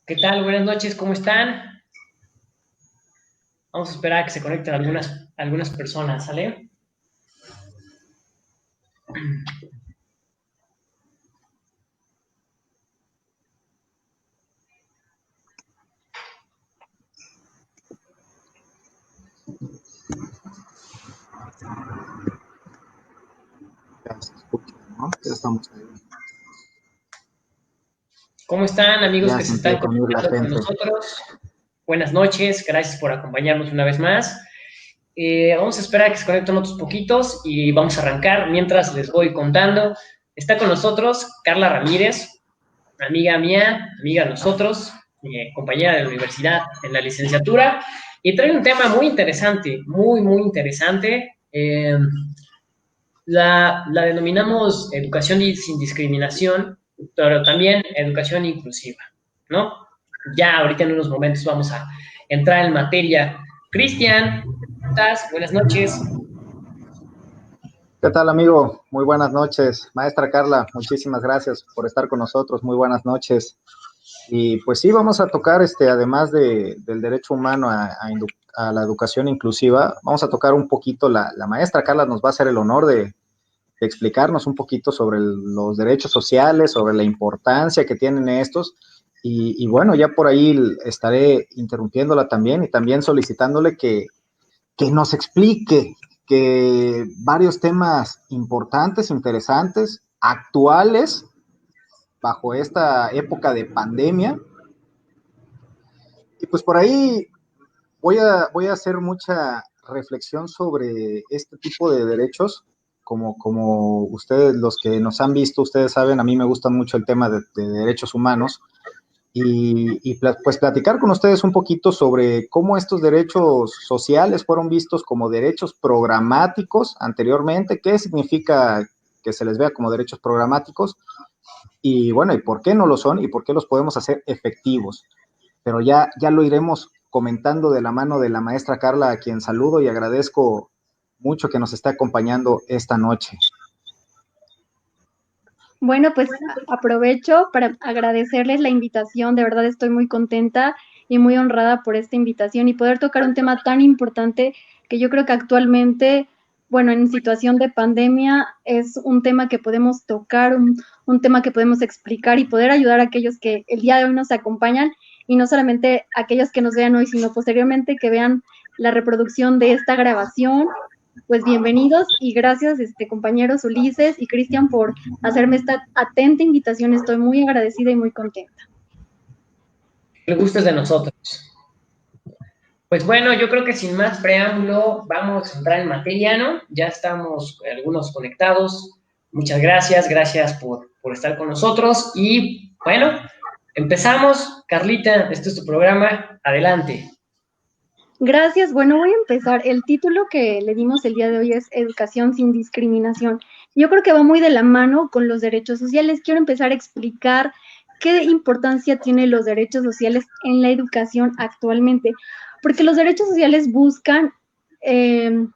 ¿Qué tal? Buenas noches, ¿cómo están? Vamos a esperar a que se conecten algunas personas, ¿sale? Ya se escucha, ¿no? Ya estamos ahí. ¿Cómo están, amigos Ya que se se están empieza a unir la conectando con gente. nosotros? Buenas noches, gracias por acompañarnos una vez más. Vamos a esperar a que se conecten otros poquitos y vamos a arrancar. Mientras les voy contando, está con nosotros Carla Ramírez, amiga mía, amiga de nosotros, compañera de la universidad en la licenciatura, y trae un tema muy interesante, muy interesante. La denominamos educación sin discriminación, pero también educación inclusiva, ¿no? Ya ahorita en unos momentos vamos a entrar en materia. Cristian, ¿cómo estás? Buenas noches. ¿Qué tal, amigo? Muy buenas noches. Maestra Carla, muchísimas gracias por estar con nosotros. Muy buenas noches. Y pues sí, vamos a tocar, además del derecho humano a la educación inclusiva, vamos a tocar un poquito, la maestra Carla nos va a hacer el honor de explicarnos un poquito sobre los derechos sociales, sobre la importancia que tienen estos. Y bueno, ya por ahí estaré interrumpiéndola también y también solicitándole que nos explique que varios temas importantes, interesantes, actuales, bajo esta época de pandemia. Y pues por ahí voy a hacer mucha reflexión sobre este tipo de derechos. Como ustedes, los que nos han visto, ustedes saben, a mí me gusta mucho el tema de derechos humanos. Pues platicar con ustedes un poquito sobre cómo estos derechos sociales fueron vistos como derechos programáticos anteriormente, qué significa que se les vea como derechos programáticos y bueno, y por qué no lo son y por qué los podemos hacer efectivos. Pero ya lo iremos comentando de la mano de la maestra Carla, a quien saludo y agradezco mucho que nos esté acompañando esta noche. Bueno, pues aprovecho para agradecerles la invitación. De verdad estoy muy contenta y muy honrada por esta invitación y poder tocar un tema tan importante que yo creo que actualmente, bueno, en situación de pandemia es un tema que podemos tocar, un tema que podemos explicar y poder ayudar a aquellos que el día de hoy nos acompañan y no solamente aquellos que nos vean hoy, sino posteriormente que vean la reproducción de esta grabación. Pues bienvenidos y gracias, compañeros Ulises y Cristian, por hacerme esta atenta invitación. Estoy muy agradecida y muy contenta. El gusto es de nosotros. Pues bueno, yo creo que sin más preámbulo, vamos a entrar en materia, ¿no? Ya estamos algunos conectados. Muchas gracias, gracias por estar con nosotros. Y bueno, empezamos. Carlita, este es tu programa. Adelante. Gracias. Bueno, voy a empezar. El título que le dimos el día de hoy es Educación sin discriminación. Yo creo que va muy de la mano con los derechos sociales. Quiero empezar a explicar qué importancia tienen los derechos sociales en la educación actualmente, porque los derechos sociales buscan eh,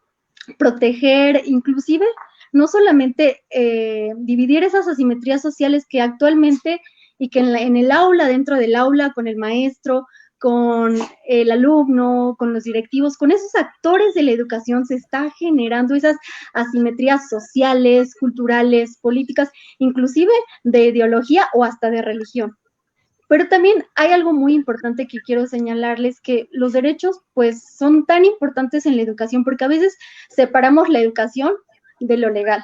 proteger, inclusive, no solamente dividir esas asimetrías sociales que actualmente y que en el aula, dentro del aula, con el maestro, con el alumno, con los directivos, con esos actores de la educación se está generando esas asimetrías sociales, culturales, políticas, inclusive de ideología o hasta de religión. Pero también hay algo muy importante que quiero señalarles, que los derechos pues son tan importantes en la educación porque a veces separamos la educación de lo legal.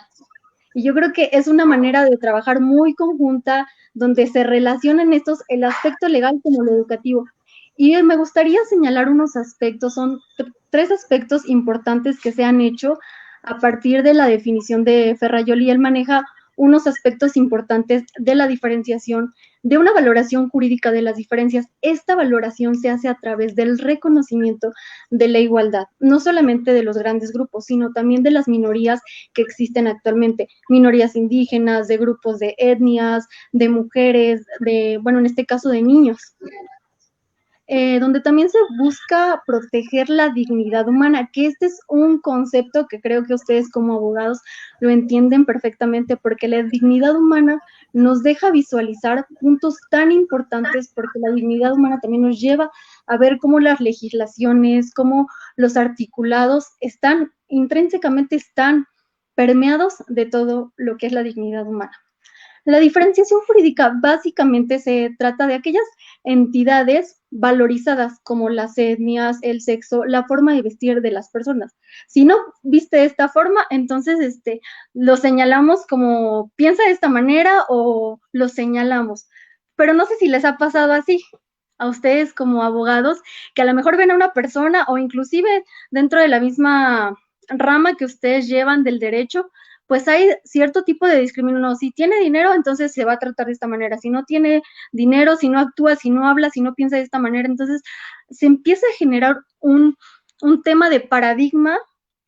Y yo creo que es una manera de trabajar muy conjunta donde se relacionan estos, el aspecto legal como lo educativo. Y me gustaría señalar unos aspectos, son tres aspectos importantes que se han hecho a partir de la definición de Ferrajoli. Él maneja unos aspectos importantes de la diferenciación, de una valoración jurídica de las diferencias. Esta valoración se hace a través del reconocimiento de la igualdad, no solamente de los grandes grupos, sino también de las minorías que existen actualmente, minorías indígenas, de grupos de etnias, de mujeres, de, bueno, en este caso de niños. donde también se busca proteger la dignidad humana, que este es un concepto que creo que ustedes como abogados lo entienden perfectamente, porque la dignidad humana nos deja visualizar puntos tan importantes, porque la dignidad humana también nos lleva a ver cómo las legislaciones, cómo los articulados están, intrínsecamente están permeados de todo lo que es la dignidad humana. La diferenciación jurídica básicamente se trata de aquellas entidades valorizadas como las etnias, el sexo, la forma de vestir de las personas. Si no viste de esta forma, entonces lo señalamos como piensa de esta manera o lo señalamos. Pero no sé si les ha pasado así a ustedes como abogados, que a lo mejor ven a una persona o inclusive dentro de la misma rama que ustedes llevan del derecho, pues hay cierto tipo de discriminación. Si tiene dinero, entonces se va a tratar de esta manera. Si no tiene dinero, si no actúa, si no habla, si no piensa de esta manera, entonces se empieza a generar un tema de paradigma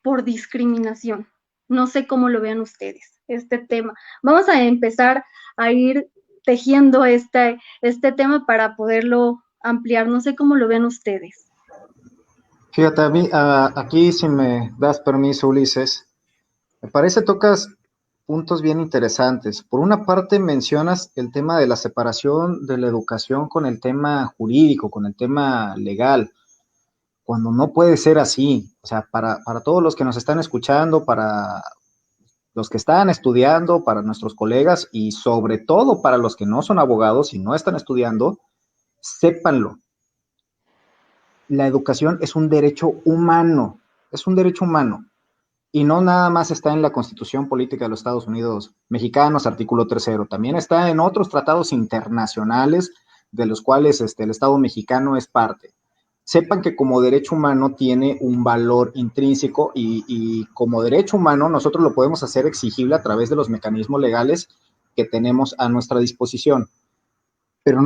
por discriminación. No sé cómo lo vean ustedes, este tema. Vamos a empezar a ir tejiendo este tema para poderlo ampliar. No sé cómo lo vean ustedes. Fíjate, a mí, aquí si me das permiso, Ulises, me parece tocas puntos bien interesantes. Por una parte mencionas el tema de la separación de la educación con el tema jurídico, con el tema legal, cuando no puede ser así. O sea, para todos los que nos están escuchando, para los que están estudiando, para nuestros colegas y sobre todo para los que no son abogados y no están estudiando, sépanlo. La educación es un derecho humano, es un derecho humano. Y no nada más está en la Constitución Política de los Estados Unidos Mexicanos, artículo 3º, también está en otros tratados internacionales de los cuales el Estado mexicano es parte. Sepan que como derecho humano tiene un valor intrínseco y como derecho humano nosotros lo podemos hacer exigible a través de los mecanismos legales que tenemos a nuestra disposición. Pero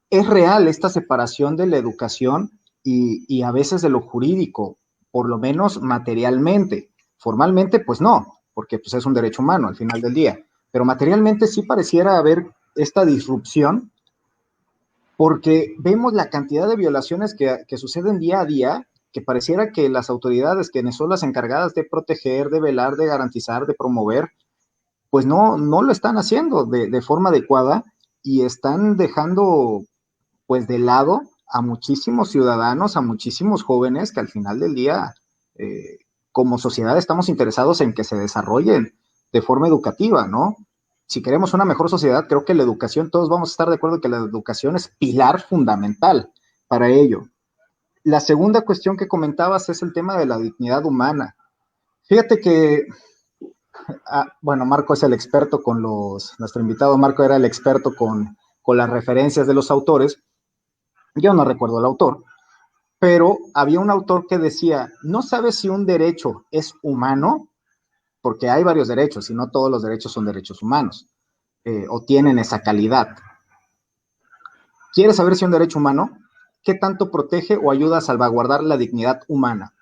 es real esta separación de la educación y a veces de lo jurídico, por lo menos materialmente. Formalmente, pues no, porque pues, es un derecho humano al final del día. Pero materialmente sí pareciera haber esta disrupción, porque vemos la cantidad de violaciones que suceden día a día, que pareciera que las autoridades, quienes son las encargadas de proteger, de velar, de garantizar, de promover, pues no lo están haciendo de forma adecuada y están dejando pues de lado a muchísimos ciudadanos, a muchísimos jóvenes que al final del día, como sociedad, estamos interesados en que se desarrollen de forma educativa, ¿no? Si queremos una mejor sociedad, creo que la educación, todos vamos a estar de acuerdo que la educación es pilar fundamental para ello. La segunda cuestión que comentabas es el tema de la dignidad humana. Fíjate que, bueno, Marco es el experto nuestro invitado Marco era el experto con las referencias de los autores. Yo no recuerdo el autor, pero había un autor que decía, no sabes si un derecho es humano, porque hay varios derechos y no todos los derechos son derechos humanos o tienen esa calidad. ¿Quieres saber si un derecho humano, qué tanto protege o ayuda a salvaguardar la dignidad humana?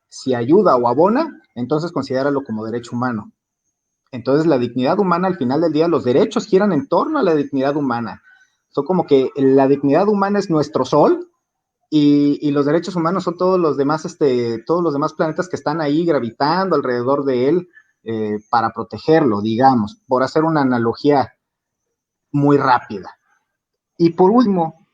Si ayuda o abona, entonces considéralo como derecho humano. Entonces la dignidad humana, al final del día, los derechos giran en torno a la dignidad humana. Son como que la dignidad humana es nuestro sol y los derechos humanos son todos los demás planetas que están ahí gravitando alrededor de él para protegerlo, digamos, por hacer una analogía muy rápida. Y por último,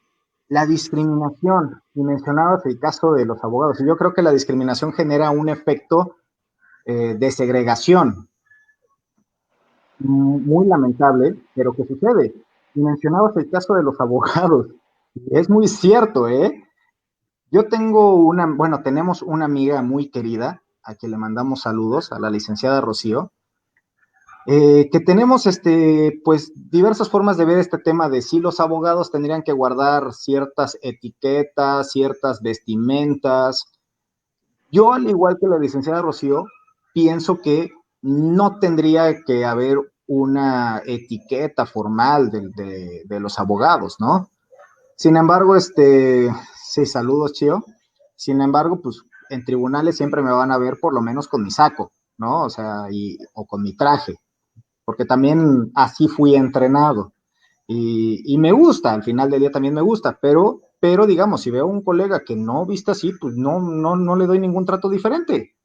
la discriminación, y mencionabas el caso de los abogados, y yo creo que la discriminación genera un efecto de segregación muy lamentable, pero que sucede. Y mencionabas el caso de los abogados, es muy cierto, Yo tenemos una amiga muy querida, a quien le mandamos saludos, a la licenciada Rocío, que tenemos pues diversas formas de ver este tema de si los abogados tendrían que guardar ciertas etiquetas, ciertas vestimentas. Yo, al igual que la licenciada Rocío, pienso que no tendría que haber una etiqueta formal de los abogados, ¿no? Sin embargo, sí, saludos, Chío. Sin embargo, pues en tribunales siempre me van a ver por lo menos con mi saco, ¿no? O sea, o con mi traje, porque también así fui entrenado. Y me gusta, al final del día también me gusta, pero pero digamos, si veo a un colega que no viste así, pues no le doy ningún trato diferente.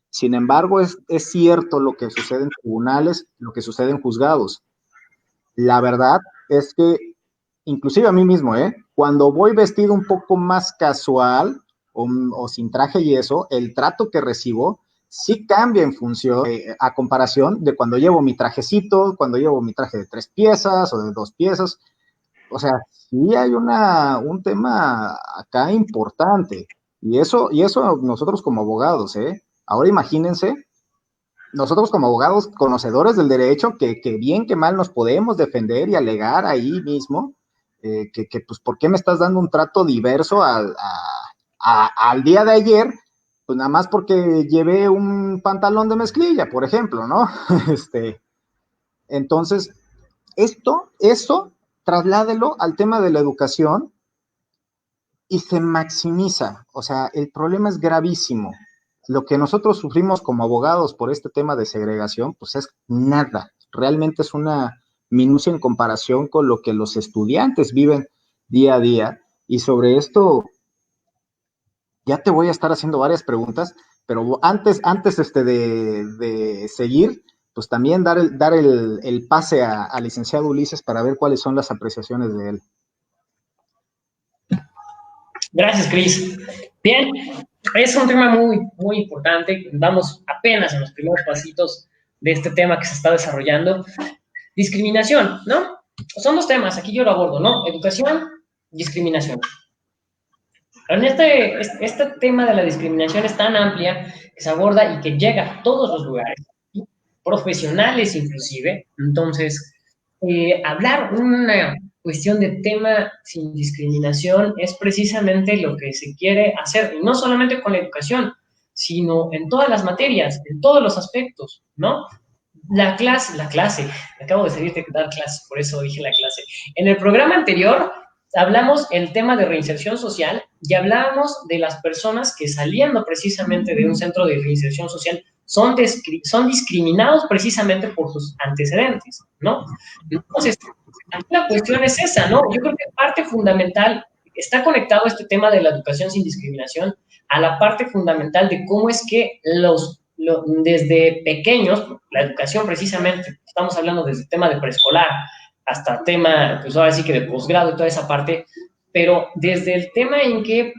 Sin embargo, es cierto lo que sucede en tribunales, lo que sucede en juzgados. La verdad es que, inclusive a mí mismo, cuando voy vestido un poco más casual o sin traje y eso, el trato que recibo sí cambia en función, a comparación de cuando llevo mi trajecito, cuando llevo mi traje de 3 piezas o de 2 piezas. O sea, sí hay un tema acá importante. Y eso nosotros como abogados, Ahora imagínense, nosotros como abogados conocedores del derecho, que bien que mal nos podemos defender y alegar ahí mismo, pues, ¿por qué me estás dando un trato diverso al día de ayer? Pues nada más porque llevé un pantalón de mezclilla, por ejemplo, ¿no? Entonces, eso, trasládelo al tema de la educación y se maximiza. O sea, el problema es gravísimo. Lo que nosotros sufrimos como abogados por este tema de segregación, pues es nada. Realmente es una minucia en comparación con lo que los estudiantes viven día a día. Y sobre esto, ya te voy a estar haciendo varias preguntas, pero antes de seguir, pues también dar el pase al licenciado Ulises para ver cuáles son las apreciaciones de él. Gracias, Cris. Bien, es un tema muy, muy importante. Vamos apenas en los primeros pasitos de este tema que se está desarrollando. Discriminación, ¿no? Son dos temas, aquí yo lo abordo, ¿no? Educación, discriminación. En este tema de la discriminación es tan amplia que se aborda y que llega a todos los lugares, ¿sí? Profesionales inclusive. Entonces, hablar una cuestión de tema sin discriminación es precisamente lo que se quiere hacer, y no solamente con la educación, sino en todas las materias, en todos los aspectos, ¿no? La clase, acabo de salir de dar clase, por eso dije la clase. En el programa anterior hablamos el tema de reinserción social y hablábamos de las personas que saliendo precisamente de un centro de reinserción social son discriminados precisamente por sus antecedentes, ¿no? Entonces, aquí la cuestión es esa, ¿no? Yo creo que parte fundamental, está conectado este tema de la educación sin discriminación a la parte fundamental de cómo es que desde pequeños, la educación precisamente, estamos hablando desde el tema de preescolar hasta tema, pues ahora sí que de posgrado y toda esa parte, pero desde el tema en que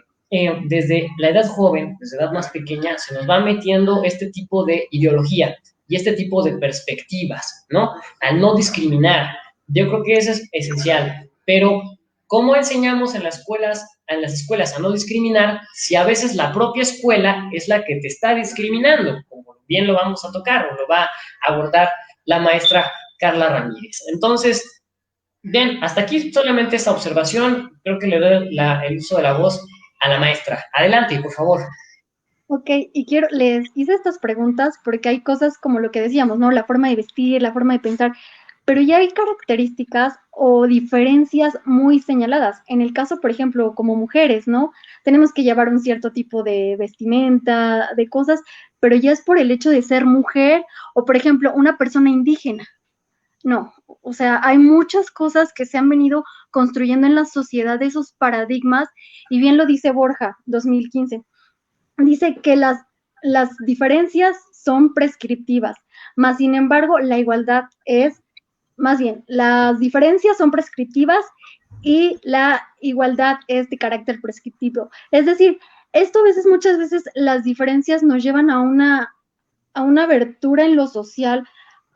desde la edad joven, desde edad más pequeña, se nos va metiendo este tipo de ideología y este tipo de perspectivas, ¿no? Al no discriminar. Yo creo que eso es esencial, pero ¿cómo enseñamos en las escuelas a no discriminar si a veces la propia escuela es la que te está discriminando? Como bien lo vamos a tocar o lo va a abordar la maestra Carla Ramírez. Entonces, bien, hasta aquí solamente esta observación. Creo que le doy el uso de la voz a la maestra. Adelante, por favor. Ok, y les hice estas preguntas porque hay cosas como lo que decíamos, ¿no? La forma de vestir, la forma de pensar, pero ya hay características o diferencias muy señaladas. En el caso, por ejemplo, como mujeres, ¿no? Tenemos que llevar un cierto tipo de vestimenta, de cosas, pero ya es por el hecho de ser mujer o, por ejemplo, una persona indígena. No, o sea, hay muchas cosas que se han venido construyendo en la sociedad, esos paradigmas, y bien lo dice Borja, 2015. Dice que las diferencias son prescriptivas, más sin embargo, la igualdad es, más bien, las diferencias son prescriptivas y la igualdad es de carácter prescriptivo. Es decir, esto muchas veces las diferencias nos llevan a una abertura en lo social,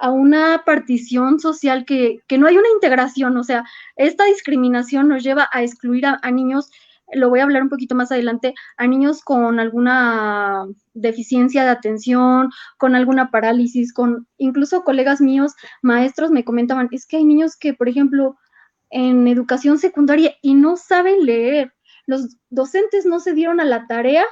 a una partición social que no hay una integración, o sea, esta discriminación nos lleva a excluir a niños, lo voy a hablar un poquito más adelante, a niños con alguna deficiencia de atención, con alguna parálisis, con incluso colegas míos, maestros me comentaban, es que hay niños que, por ejemplo, en educación secundaria y no saben leer, los docentes no se dieron a la tarea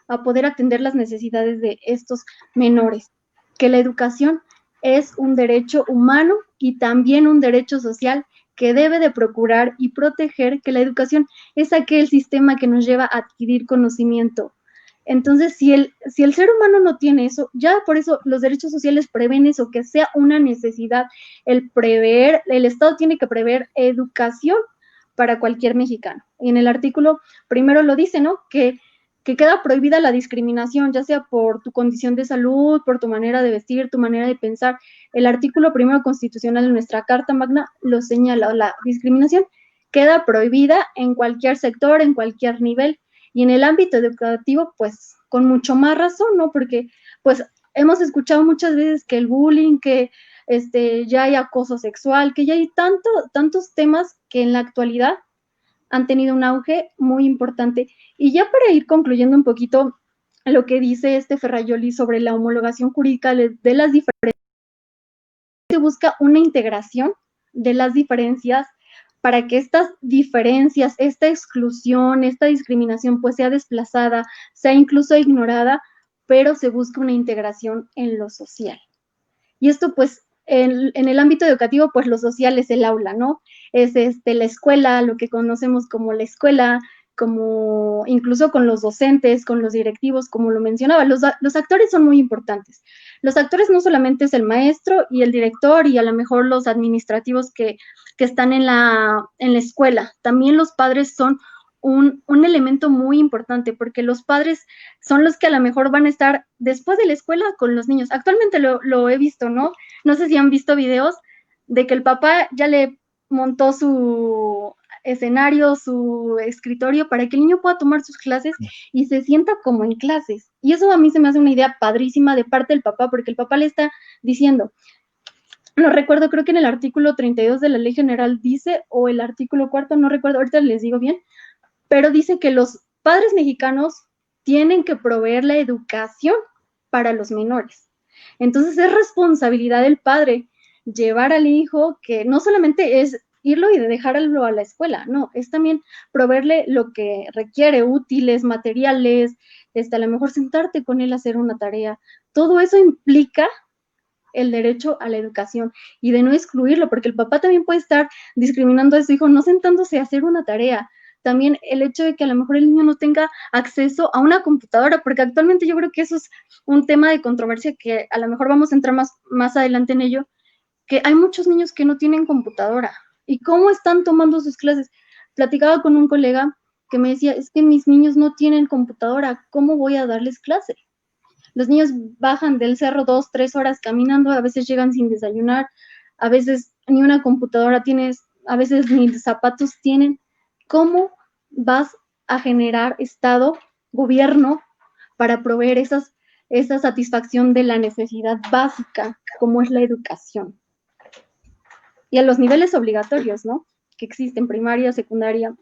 a poder atender las necesidades de estos menores, que la educación es un derecho humano y también un derecho social que debe de procurar y proteger, que la educación es aquel sistema que nos lleva a adquirir conocimiento. Entonces, si el ser humano no tiene eso, ya por eso los derechos sociales prevén eso, que sea una necesidad, el Estado tiene que prever educación para cualquier mexicano. Y en el artículo primero lo dice, ¿no? Que queda prohibida la discriminación, ya sea por tu condición de salud, por tu manera de vestir, tu manera de pensar. El artículo primero constitucional de nuestra Carta Magna lo señala, la discriminación queda prohibida en cualquier sector, en cualquier nivel, y en el ámbito educativo, pues, con mucho más razón, ¿no? Porque, pues, hemos escuchado muchas veces que el bullying, que ya hay acoso sexual, que ya hay tantos temas que en la actualidad han tenido un auge muy importante. Y ya para ir concluyendo un poquito lo que dice Ferrajoli sobre la homologación jurídica de las diferencias, se busca una integración de las diferencias para que estas diferencias, esta exclusión, esta discriminación, pues sea desplazada, sea incluso ignorada, pero se busca una integración en lo social. Y esto, pues, en el ámbito educativo, pues lo social es el aula, ¿no? Es la escuela, lo que conocemos como la escuela, como incluso con los docentes, con los directivos, como lo mencionaba, los actores son muy importantes. Los actores no solamente es el maestro y el director y a lo mejor los administrativos que están en la escuela, también los padres son un elemento muy importante, porque los padres son los que a lo mejor van a estar después de la escuela con los niños. Actualmente lo he visto, ¿no? No sé si han visto videos de que el papá ya le montó su escenario, su escritorio, para que el niño pueda tomar sus clases y se sienta como en clases. Y eso a mí se me hace una idea padrísima de parte del papá, porque el papá le está diciendo, no recuerdo, creo que en el artículo 32 de la Ley General dice, o el artículo 4, no recuerdo, ahorita les digo bien, pero dice que los padres mexicanos tienen que proveer la educación para los menores. Entonces es responsabilidad del padre llevar al hijo, que no solamente es irlo y dejarlo a la escuela, no, es también proveerle lo que requiere, útiles, materiales, a lo mejor sentarte con él a hacer una tarea. Todo eso implica el derecho a la educación y de no excluirlo, porque el papá también puede estar discriminando a su hijo no sentándose a hacer una tarea. También el hecho de que a lo mejor el niño no tenga acceso a una computadora, porque actualmente yo creo que eso es un tema de controversia que a lo mejor vamos a entrar más adelante en ello, que hay muchos niños que no tienen computadora. ¿Y cómo están tomando sus clases? Platicaba con un colega que me decía, es que mis niños no tienen computadora, ¿cómo voy a darles clase? Los niños bajan del cerro 2, 3 horas caminando, a veces llegan sin desayunar, a veces ni una computadora tienes, a veces ni zapatos tienen. ¿Cómo vas a generar Estado, gobierno, para proveer esa satisfacción de la necesidad básica, como es la educación? Y a los niveles obligatorios, ¿no? Que existen, primaria, secundaria.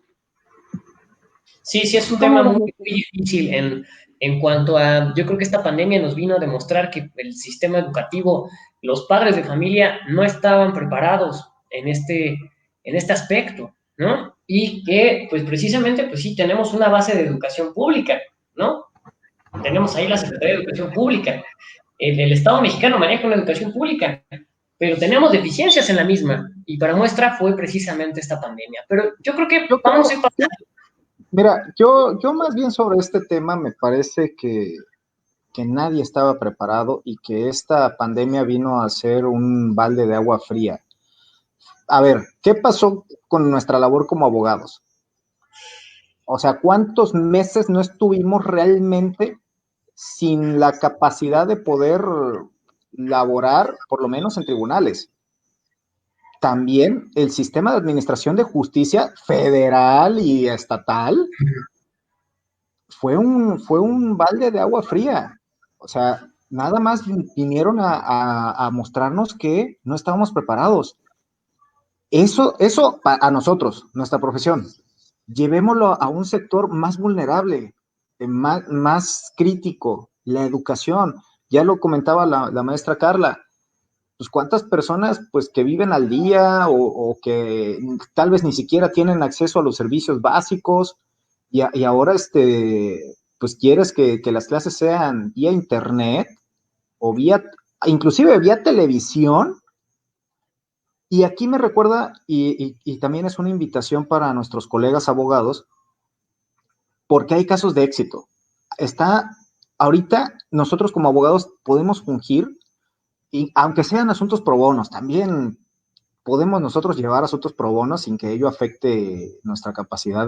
Sí, es un tema muy difícil en cuanto a, yo creo que esta pandemia nos vino a demostrar que el sistema educativo, los padres de familia no estaban preparados en este aspecto, ¿no? Y que, pues precisamente, pues sí, tenemos una base de educación pública, ¿no? Tenemos ahí la Secretaría de Educación Pública. El Estado mexicano maneja una educación pública, pero tenemos deficiencias en la misma, y para muestra fue precisamente esta pandemia. Pero yo creo que vamos a ir pasando. Mira, yo más bien sobre este tema me parece que nadie estaba preparado y que esta pandemia vino a ser un balde de agua fría. A ver, ¿qué pasó con nuestra labor como abogados? O sea, ¿cuántos meses no estuvimos realmente sin la capacidad de poder laborar, por lo menos en tribunales? También el sistema de administración de justicia federal y estatal fue un balde de agua fría. O sea, nada más vinieron a mostrarnos que no estábamos preparados. Eso a nosotros, nuestra profesión, llevémoslo a un sector más vulnerable, más crítico, la educación. Ya lo comentaba la maestra Carla, pues cuántas personas pues que viven al día o que tal vez ni siquiera tienen acceso a los servicios básicos y ahora pues quieres que las clases sean vía internet o inclusive vía televisión. Y aquí me recuerda, y también es una invitación para nuestros colegas abogados, porque hay casos de éxito. Ahorita nosotros como abogados podemos fungir, y aunque sean asuntos pro bonos, también podemos nosotros llevar asuntos pro bono sin que ello afecte nuestra capacidad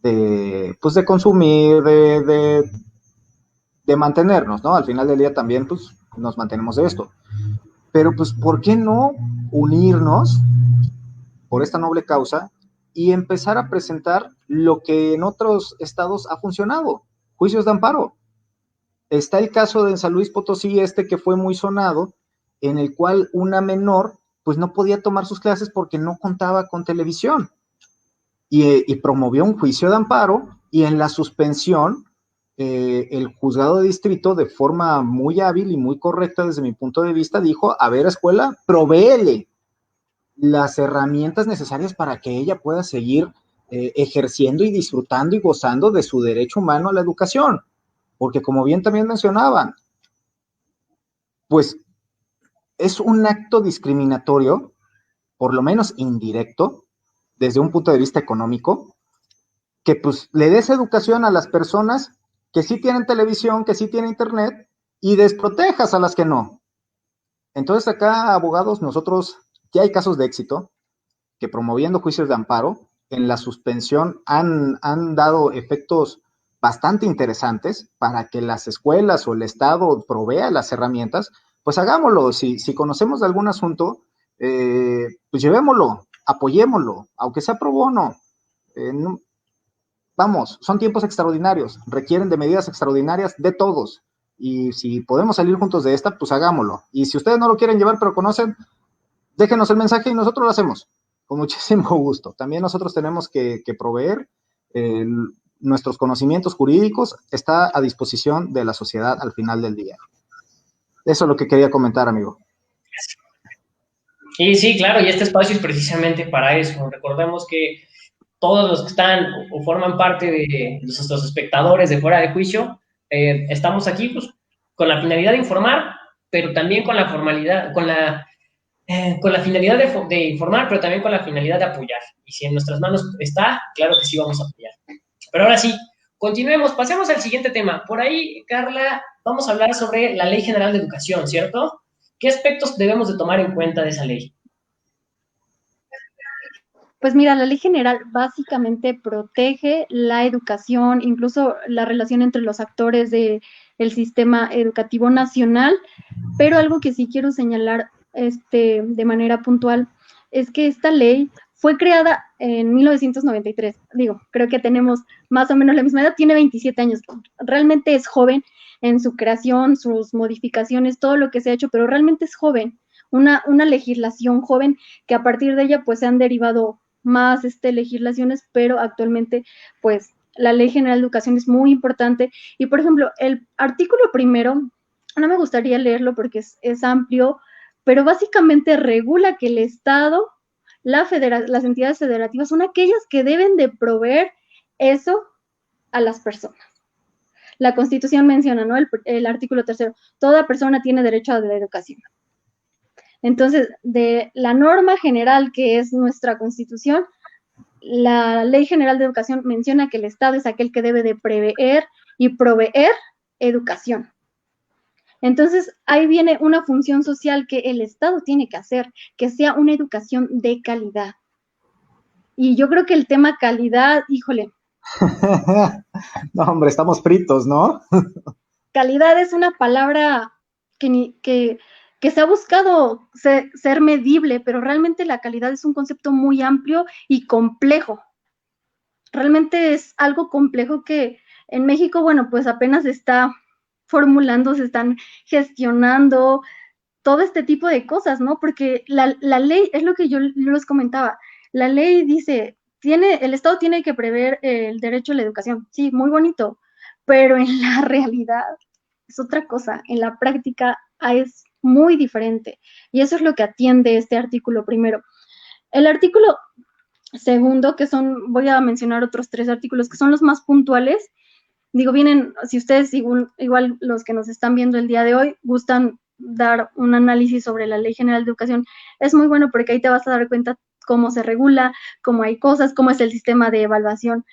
pues de consumir, de mantenernos, ¿no? Al final del día también, pues, nos mantenemos de esto. Pero, pues, ¿por qué no unirnos por esta noble causa y empezar a presentar lo que en otros estados ha funcionado? Juicios de amparo. Está el caso de San Luis Potosí, que fue muy sonado, en el cual una menor, pues, no podía tomar sus clases porque no contaba con televisión. Y promovió un juicio de amparo, y en la suspensión, el juzgado de distrito, de forma muy hábil y muy correcta desde mi punto de vista, dijo: a ver, escuela, provéele las herramientas necesarias para que ella pueda seguir ejerciendo y disfrutando y gozando de su derecho humano a la educación. Porque, como bien también mencionaban, pues es un acto discriminatorio, por lo menos indirecto, desde un punto de vista económico, que pues le des educación a las personas que sí tienen televisión, que sí tienen internet, y desprotejas a las que no. Entonces acá, abogados, nosotros ya hay casos de éxito que, promoviendo juicios de amparo, en la suspensión han dado efectos bastante interesantes para que las escuelas o el Estado provea las herramientas. Pues hagámoslo. Si conocemos de algún asunto, pues llevémoslo, apoyémoslo, aunque sea pro bono. No, vamos, son tiempos extraordinarios, requieren de medidas extraordinarias de todos, y si podemos salir juntos de esta, pues hagámoslo. Y si ustedes no lo quieren llevar pero conocen, déjenos el mensaje y nosotros lo hacemos con muchísimo gusto. También nosotros tenemos que proveer nuestros conocimientos jurídicos, está a disposición de la sociedad al final del día. Eso es lo que quería comentar, amigo. Y sí, claro, y este espacio es precisamente para eso. Recordemos que todos los que están o forman parte de nuestros espectadores de Fuera de Juicio, estamos aquí pues, con la finalidad de informar, pero también con la formalidad, con la finalidad de informar, pero también con la finalidad de apoyar. Y si en nuestras manos está, claro que sí vamos a apoyar. Pero ahora sí, continuemos, pasemos al siguiente tema. Por ahí, Carla, vamos a hablar sobre la Ley General de Educación, ¿cierto? ¿Qué aspectos debemos de tomar en cuenta de esa ley? Pues mira, la ley general básicamente protege la educación, incluso la relación entre los actores del sistema educativo nacional, pero algo que sí quiero señalar de manera puntual es que esta ley fue creada en 1993. Digo, creo que tenemos más o menos la misma edad, tiene 27 años, realmente es joven en su creación, sus modificaciones, todo lo que se ha hecho, pero realmente es joven, una legislación joven que a partir de ella pues se han derivado más legislaciones, pero actualmente pues la Ley General de Educación es muy importante. Y por ejemplo, el artículo primero, no me gustaría leerlo porque es amplio, pero básicamente regula que el Estado, las entidades federativas son aquellas que deben de proveer eso a las personas. La Constitución menciona, ¿no? El artículo tercero, toda persona tiene derecho a la educación. Entonces, de la norma general que es nuestra Constitución, la Ley General de Educación menciona que el Estado es aquel que debe de prever y proveer educación. Entonces, ahí viene una función social que el Estado tiene que hacer, que sea una educación de calidad. Y yo creo que el tema calidad, híjole. No, hombre, estamos fritos, ¿no? Calidad es una palabra que se ha buscado ser medible, pero realmente la calidad es un concepto muy amplio y complejo. Realmente es algo complejo que en México, bueno, pues apenas se está formulando, se están gestionando todo este tipo de cosas, ¿no? Porque la ley, es lo que yo les comentaba, la ley dice, el Estado tiene que prever el derecho a la educación, sí, muy bonito, pero en la realidad es otra cosa, en la práctica es muy diferente, y eso es lo que atiende este artículo primero. El artículo segundo, voy a mencionar otros 3 artículos que son los más puntuales. Digo, si ustedes, igual los que nos están viendo el día de hoy, gustan dar un análisis sobre la Ley General de Educación, es muy bueno porque ahí te vas a dar cuenta cómo se regula, cómo hay cosas, cómo es el sistema de evaluación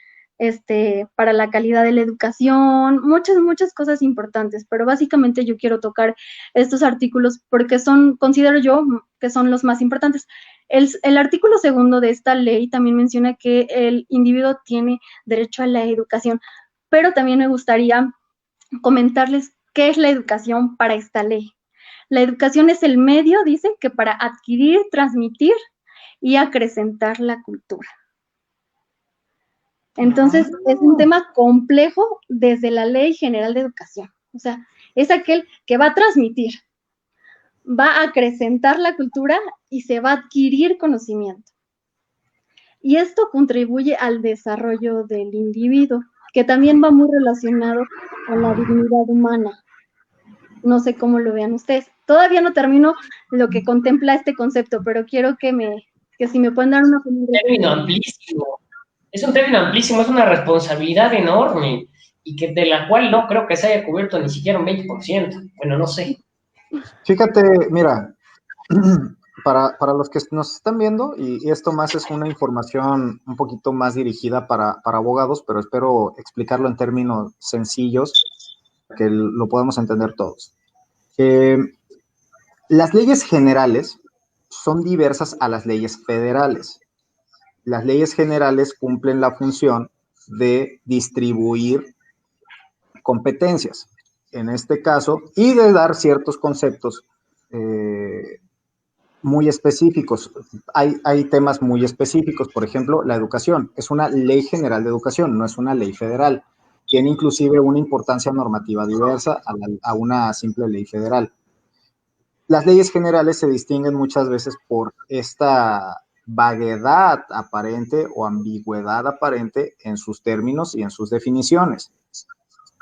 para la calidad de la educación, muchas cosas importantes, pero básicamente yo quiero tocar estos artículos porque considero yo que son los más importantes. El artículo 2 de esta ley también menciona que el individuo tiene derecho a la educación, pero también me gustaría comentarles qué es la educación para esta ley. La educación es el medio, dice, que para adquirir, transmitir y acrecentar la cultura. Entonces, es un tema complejo desde la Ley General de Educación. O sea, es aquel que va a transmitir, va a acrecentar la cultura y se va a adquirir conocimiento. Y esto contribuye al desarrollo del individuo, que también va muy relacionado con la dignidad humana. No sé cómo lo vean ustedes. Todavía no termino lo que contempla este concepto, pero quiero que si me pueden dar una opinión. Término amplísimo. Es un término amplísimo, es una responsabilidad enorme y que de la cual no creo que se haya cubierto ni siquiera un 20%. Bueno, no sé. Fíjate, mira, para los que nos están viendo, y esto más es una información un poquito más dirigida para abogados, pero espero explicarlo en términos sencillos, que lo podamos entender todos. Las leyes generales son diversas a las leyes federales. Las leyes generales cumplen la función de distribuir competencias, en este caso, y de dar ciertos conceptos muy específicos. Hay temas muy específicos, por ejemplo, la educación. Es una ley general de educación, no es una ley federal. Tiene inclusive una importancia normativa diversa a una simple ley federal. Las leyes generales se distinguen muchas veces por esta vaguedad aparente o ambigüedad aparente en sus términos y en sus definiciones.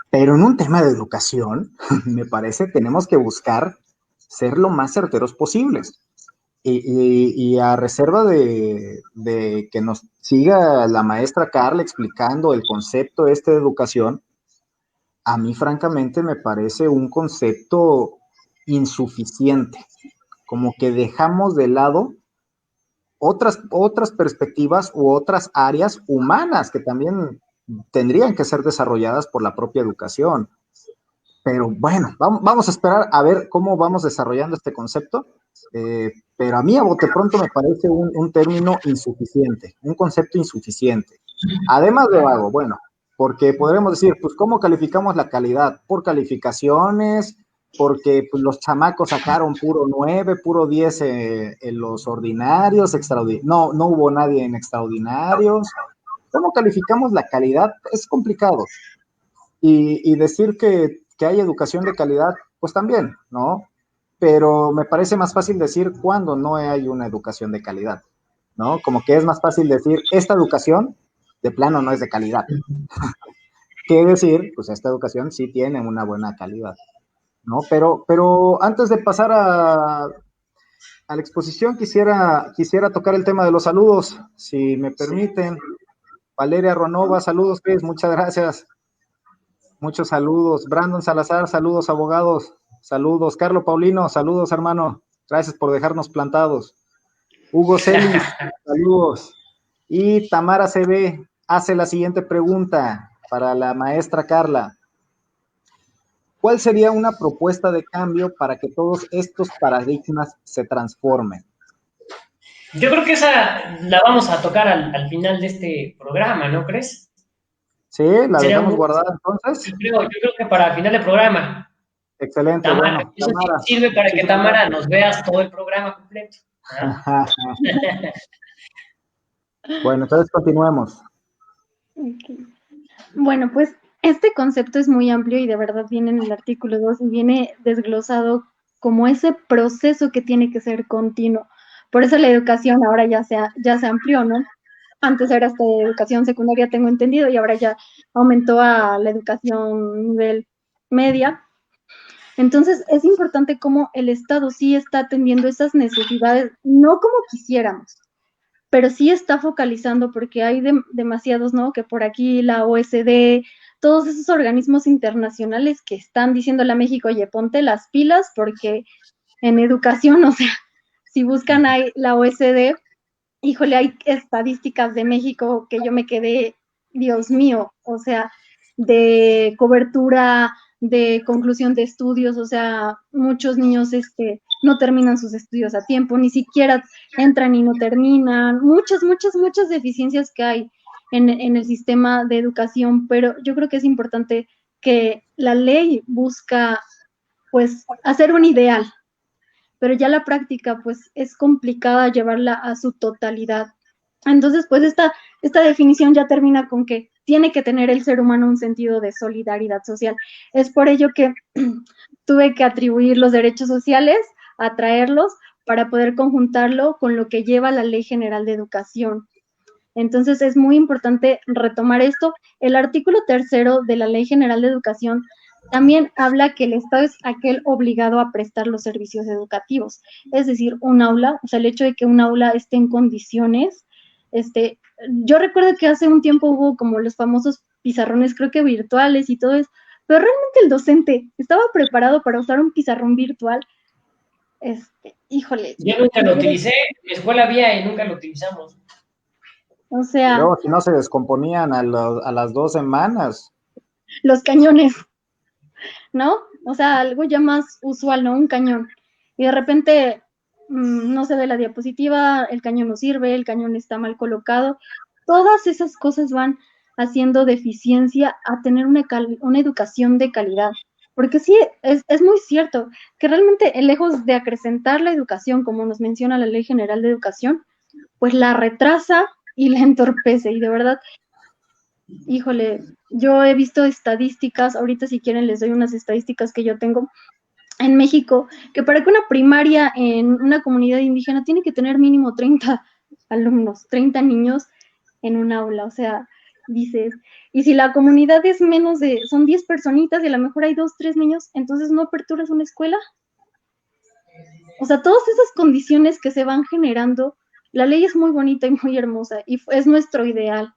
Pero en un tema de educación, me parece, tenemos que buscar ser lo más certeros posibles. Y a reserva de que nos siga la maestra Carla explicando el concepto de educación, a mí francamente me parece un concepto insuficiente, como que dejamos de lado otras perspectivas u otras áreas humanas que también tendrían que ser desarrolladas por la propia educación. Pero bueno, vamos a esperar a ver cómo vamos desarrollando este concepto, pero a mí a bote pronto me parece un término insuficiente, un concepto insuficiente. Además de vago, bueno, porque podremos decir, pues, ¿cómo calificamos la calidad? Por calificaciones, porque pues, los chamacos sacaron puro 9, puro 10 en los ordinarios, no hubo nadie en extraordinarios. ¿Cómo calificamos la calidad? Es complicado. Y decir que hay educación de calidad, pues también, ¿no? Pero me parece más fácil decir cuando no hay una educación de calidad, ¿no? Como que es más fácil decir, esta educación de plano no es de calidad. ¿Qué decir? Pues esta educación sí tiene una buena calidad, ¿no? Pero antes de pasar a la exposición, quisiera tocar el tema de los saludos, si me permiten. Valeria Ronova, saludos, Chris, muchas gracias. Muchos saludos. Brandon Salazar, saludos, abogados. Saludos. Carlos Paulino, saludos, hermano. Gracias por dejarnos plantados. Hugo Celis, saludos. Y Tamara CB hace la siguiente pregunta para la maestra Carla. ¿Cuál sería una propuesta de cambio para que todos estos paradigmas se transformen? Yo creo que esa la vamos a tocar al final de este programa, ¿no crees? Sí, la dejamos guardada entonces. Yo creo que para el final del programa. Excelente, Tamara, bueno. eso Tamara, sí sirve para que Tamara nos veas todo el programa completo. ¿Ah? Bueno, entonces continuemos. Okay. Bueno, pues este concepto es muy amplio y de verdad viene en el artículo 2 y viene desglosado como ese proceso que tiene que ser continuo. Por eso la educación ahora ya se amplió, ¿no? Antes era hasta educación secundaria, tengo entendido, y ahora ya aumentó a la educación nivel media. Entonces, es importante cómo el Estado sí está atendiendo esas necesidades, no como quisiéramos, pero sí está focalizando porque hay demasiados, ¿no? Que por aquí la OSD, todos esos organismos internacionales que están diciéndole a México, oye, ponte las pilas porque en educación, o sea, si buscan ahí la OSD, híjole, hay estadísticas de México que yo me quedé Dios mío, o sea, de cobertura, de conclusión de estudios, o sea, muchos niños no terminan sus estudios a tiempo, ni siquiera entran y no terminan, muchas deficiencias que hay en el sistema de educación, pero yo creo que es importante que la ley busca, pues, hacer un ideal, pero ya la práctica, pues, es complicada llevarla a su totalidad. Entonces, pues, esta definición ya termina con que tiene que tener el ser humano un sentido de solidaridad social. Es por ello que tuve que atribuir los derechos sociales, atraerlos, para poder conjuntarlo con lo que lleva la Ley General de Educación. Entonces, es muy importante retomar esto. El artículo 3º de la Ley General de Educación también habla que el Estado es aquel obligado a prestar los servicios educativos. Es decir, un aula, o sea, el hecho de que un aula esté en condiciones, yo recuerdo que hace un tiempo hubo como los famosos pizarrones, creo que virtuales y todo eso, pero realmente el docente estaba preparado para usar un pizarrón virtual. Híjole. Yo nunca lo utilicé, en mi escuela había y nunca lo utilizamos. O sea. Luego, si no se descomponían a las 2 semanas. Los cañones, ¿no? O sea, algo ya más usual, ¿no? Un cañón. Y de repente no se ve la diapositiva, el cañón no sirve, el cañón está mal colocado. Todas esas cosas van haciendo deficiencia a tener una educación de calidad. Porque sí, es muy cierto que realmente lejos de acrecentar la educación, como nos menciona la Ley General de Educación, pues la retrasa y la entorpece. Y de verdad, híjole, yo he visto estadísticas, ahorita si quieren les doy unas estadísticas que yo tengo en México, que para que una primaria en una comunidad indígena tiene que tener mínimo 30 alumnos, 30 niños en un aula, o sea, dices, y si la comunidad es menos son 10 personitas y a lo mejor hay 2, 3 niños, entonces no aperturas una escuela. O sea, todas esas condiciones que se van generando, la ley es muy bonita y muy hermosa y es nuestro ideal,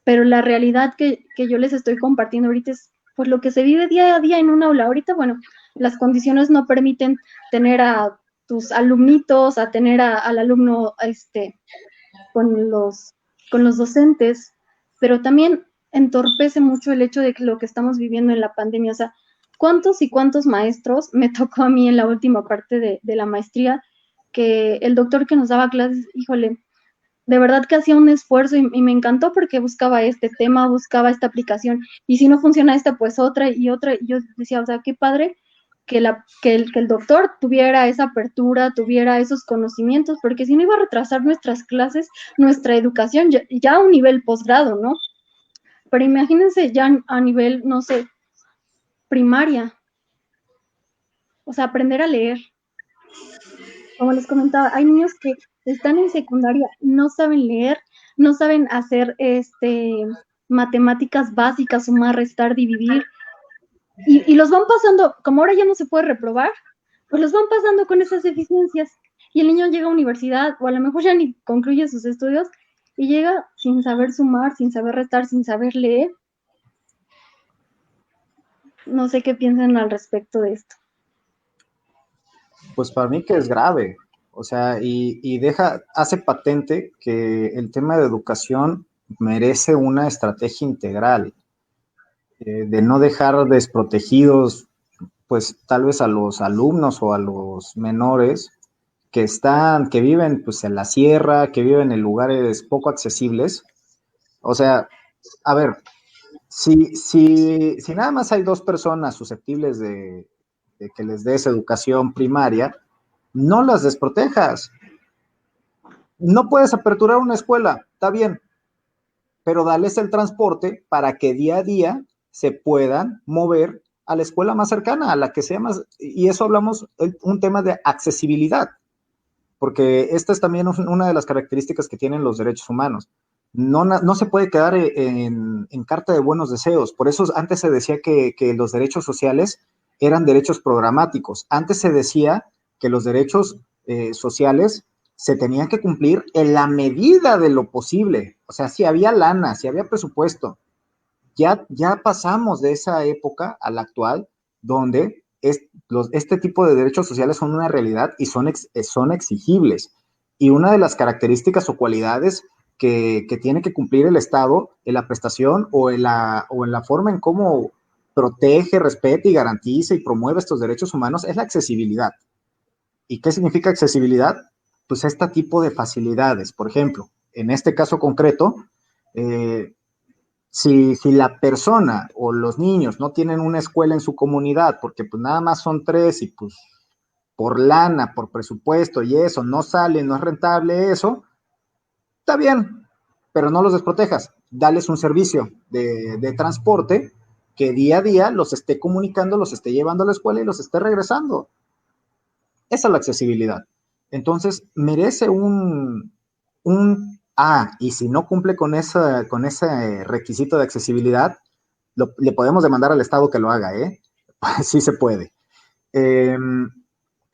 pero la realidad que yo les estoy compartiendo ahorita es pues lo que se vive día a día en un aula. Ahorita, bueno, las condiciones no permiten tener a tus alumnitos, a tener al alumno con los docentes, pero también entorpece mucho el hecho de que lo que estamos viviendo en la pandemia, o sea, ¿cuántos y cuántos maestros? Me tocó a mí en la última parte de la maestría, que el doctor que nos daba clases, híjole, de verdad que hacía un esfuerzo y me encantó porque buscaba este tema, buscaba esta aplicación, y si no funciona esta, pues otra y otra, y yo decía, o sea, qué padre que el doctor tuviera esa apertura, tuviera esos conocimientos, porque si no iba a retrasar nuestras clases, nuestra educación, ya a un nivel posgrado, ¿no? Pero imagínense ya a nivel, no sé, primaria, o sea, aprender a leer. Como les comentaba, hay niños que están en secundaria, no saben leer, no saben hacer matemáticas básicas, sumar, restar, dividir, y los van pasando, como ahora ya no se puede reprobar, pues los van pasando con esas deficiencias, y el niño llega a universidad, o a lo mejor ya ni concluye sus estudios, y llega sin saber sumar, sin saber restar, sin saber leer. No sé qué piensan al respecto de esto. Pues para mí que es grave, o sea, y hace patente que el tema de educación merece una estrategia integral, de no dejar desprotegidos, pues tal vez a los alumnos o a los menores que viven pues en la sierra, que viven en lugares poco accesibles. O sea, a ver, si nada más hay 2 personas susceptibles de que les des educación primaria, no las desprotejas. No puedes aperturar una escuela, está bien, pero dales el transporte para que día a día se puedan mover a la escuela más cercana, a la que sea más, y eso hablamos, un tema de accesibilidad, porque esta es también una de las características que tienen los derechos humanos. No se puede quedar en carta de buenos deseos. Por eso antes se decía que los derechos sociales eran derechos programáticos. Antes se decía que los derechos sociales se tenían que cumplir en la medida de lo posible. O sea, si había lana, si había presupuesto. Ya pasamos de esa época a la actual, donde este tipo de derechos sociales son una realidad y son exigibles. Y una de las características o cualidades que tiene que cumplir el Estado en la prestación o en la forma en cómo protege, respeta y garantiza y promueve estos derechos humanos es la accesibilidad. ¿Y qué significa accesibilidad? Pues este tipo de facilidades. Por ejemplo, en este caso concreto, si la persona o los niños no tienen una escuela en su comunidad, porque pues nada más son 3 y pues por lana, por presupuesto y eso, no sale, no es rentable eso, está bien, pero no los desprotejas. Dales un servicio de transporte que día a día los esté comunicando, los esté llevando a la escuela y los esté regresando. Esa es la accesibilidad. Entonces, merece y si no cumple con ese requisito de accesibilidad, le podemos demandar al Estado que lo haga, ¿eh? Sí se puede.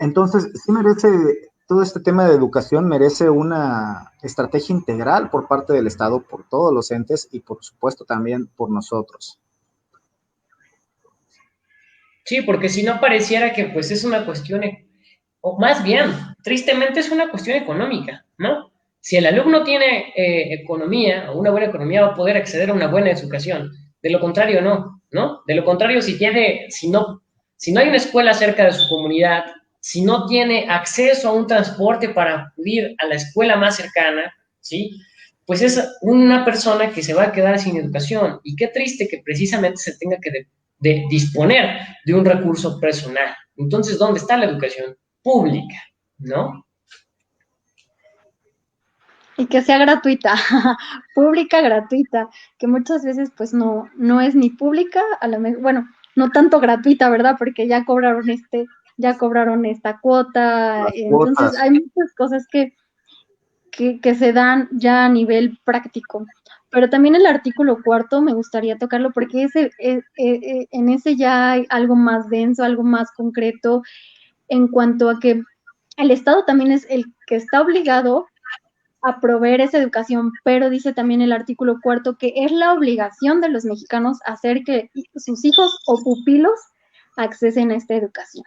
Entonces, sí merece, todo este tema de educación merece una estrategia integral por parte del Estado, por todos los entes y por supuesto también por nosotros. Sí, porque si no pareciera que pues es una cuestión, o más bien, tristemente es una cuestión económica, ¿no? Si el alumno tiene economía o una buena economía va a poder acceder a una buena educación. De lo contrario, no, ¿no? De lo contrario, si no hay una escuela cerca de su comunidad, si no tiene acceso a un transporte para acudir a la escuela más cercana, ¿sí? Pues es una persona que se va a quedar sin educación. Y qué triste que precisamente se tenga que de disponer de un recurso personal. Entonces, ¿dónde está la educación pública? ¿No? Y que sea gratuita, pública, gratuita, que muchas veces pues no es ni pública, bueno, no tanto gratuita, ¿verdad? Porque ya cobraron esta cuota, Las entonces cuotas. hay muchas cosas que se dan ya a nivel práctico. Pero también el artículo 4 me gustaría tocarlo porque en ese ya hay algo más denso, algo más concreto en cuanto a que el Estado también es el que está obligado a proveer esa educación, pero dice también el artículo 4 que es la obligación de los mexicanos hacer que sus hijos o pupilos accesen a esta educación.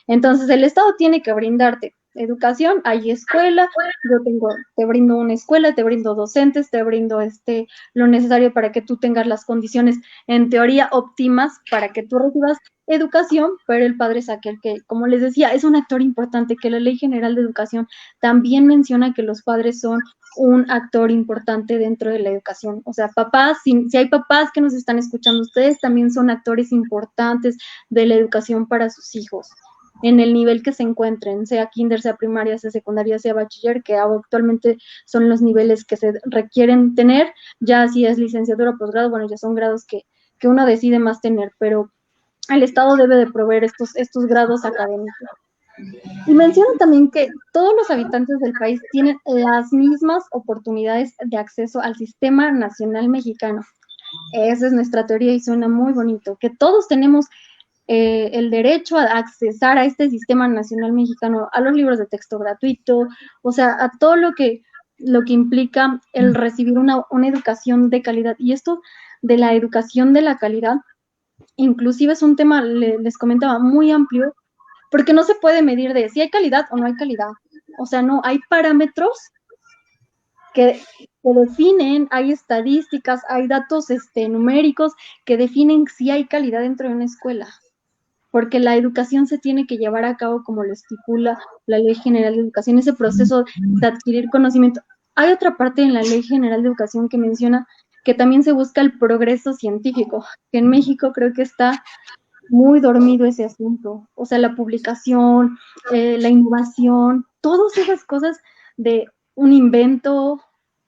Entonces, el Estado tiene que brindarte educación, hay escuela, te brindo una escuela, te brindo docentes, te brindo lo necesario para que tú tengas las condiciones en teoría óptimas para que tú recibas educación, pero el padre es aquel que, como les decía, es un actor importante, que la Ley General de Educación también menciona que los padres son un actor importante dentro de la educación. O sea, papás, si hay papás que nos están escuchando, ustedes también son actores importantes de la educación para sus hijos en el nivel que se encuentren, sea kinder, sea primaria, sea secundaria, sea bachiller, que actualmente son los niveles que se requieren tener. Ya si es licenciatura o posgrado, bueno, ya son grados que uno decide más tener, pero el Estado debe de proveer estos grados académicos. Y menciona también que todos los habitantes del país tienen las mismas oportunidades de acceso al sistema nacional mexicano. Esa es nuestra teoría y suena muy bonito, que todos tenemos el derecho a accesar a este sistema nacional mexicano, a los libros de texto gratuito, o sea, a todo lo que implica el recibir una educación de calidad. Y esto de la educación de la calidad, inclusive es un tema, les comentaba, muy amplio, porque no se puede medir de si hay calidad o no hay calidad. O sea, no, hay parámetros que definen, hay estadísticas, hay datos numéricos que definen si hay calidad dentro de una escuela, porque la educación se tiene que llevar a cabo como lo estipula la Ley General de Educación, ese proceso de adquirir conocimiento. Hay otra parte en la Ley General de Educación que menciona que también se busca el progreso científico, que en México creo que está muy dormido ese asunto, o sea, la publicación, la innovación, todas esas cosas de un invento.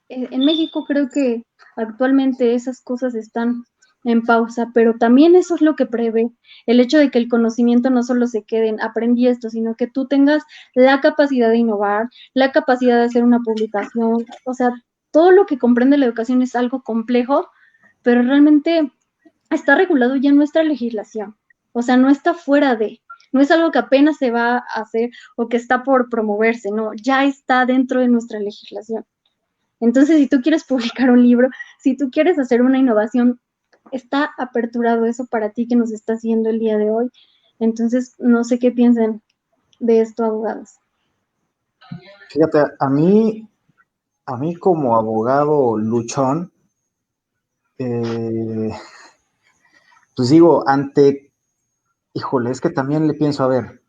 En México creo que actualmente esas cosas están en pausa, pero también eso es lo que prevé el hecho de que el conocimiento no solo se quede en aprendí esto, sino que tú tengas la capacidad de innovar, la capacidad de hacer una publicación, o sea, todo lo que comprende la educación es algo complejo, pero realmente está regulado ya en nuestra legislación. O sea, no está fuera no es algo que apenas se va a hacer o que está por promoverse, no, ya está dentro de nuestra legislación. Entonces, si tú quieres publicar un libro, si tú quieres hacer una innovación, está aperturado eso para ti que nos está haciendo el día de hoy. Entonces, no sé qué piensan de esto, abogados. Fíjate, a mí a mí como abogado luchón, pues digo, híjole, es que también le pienso, a ver,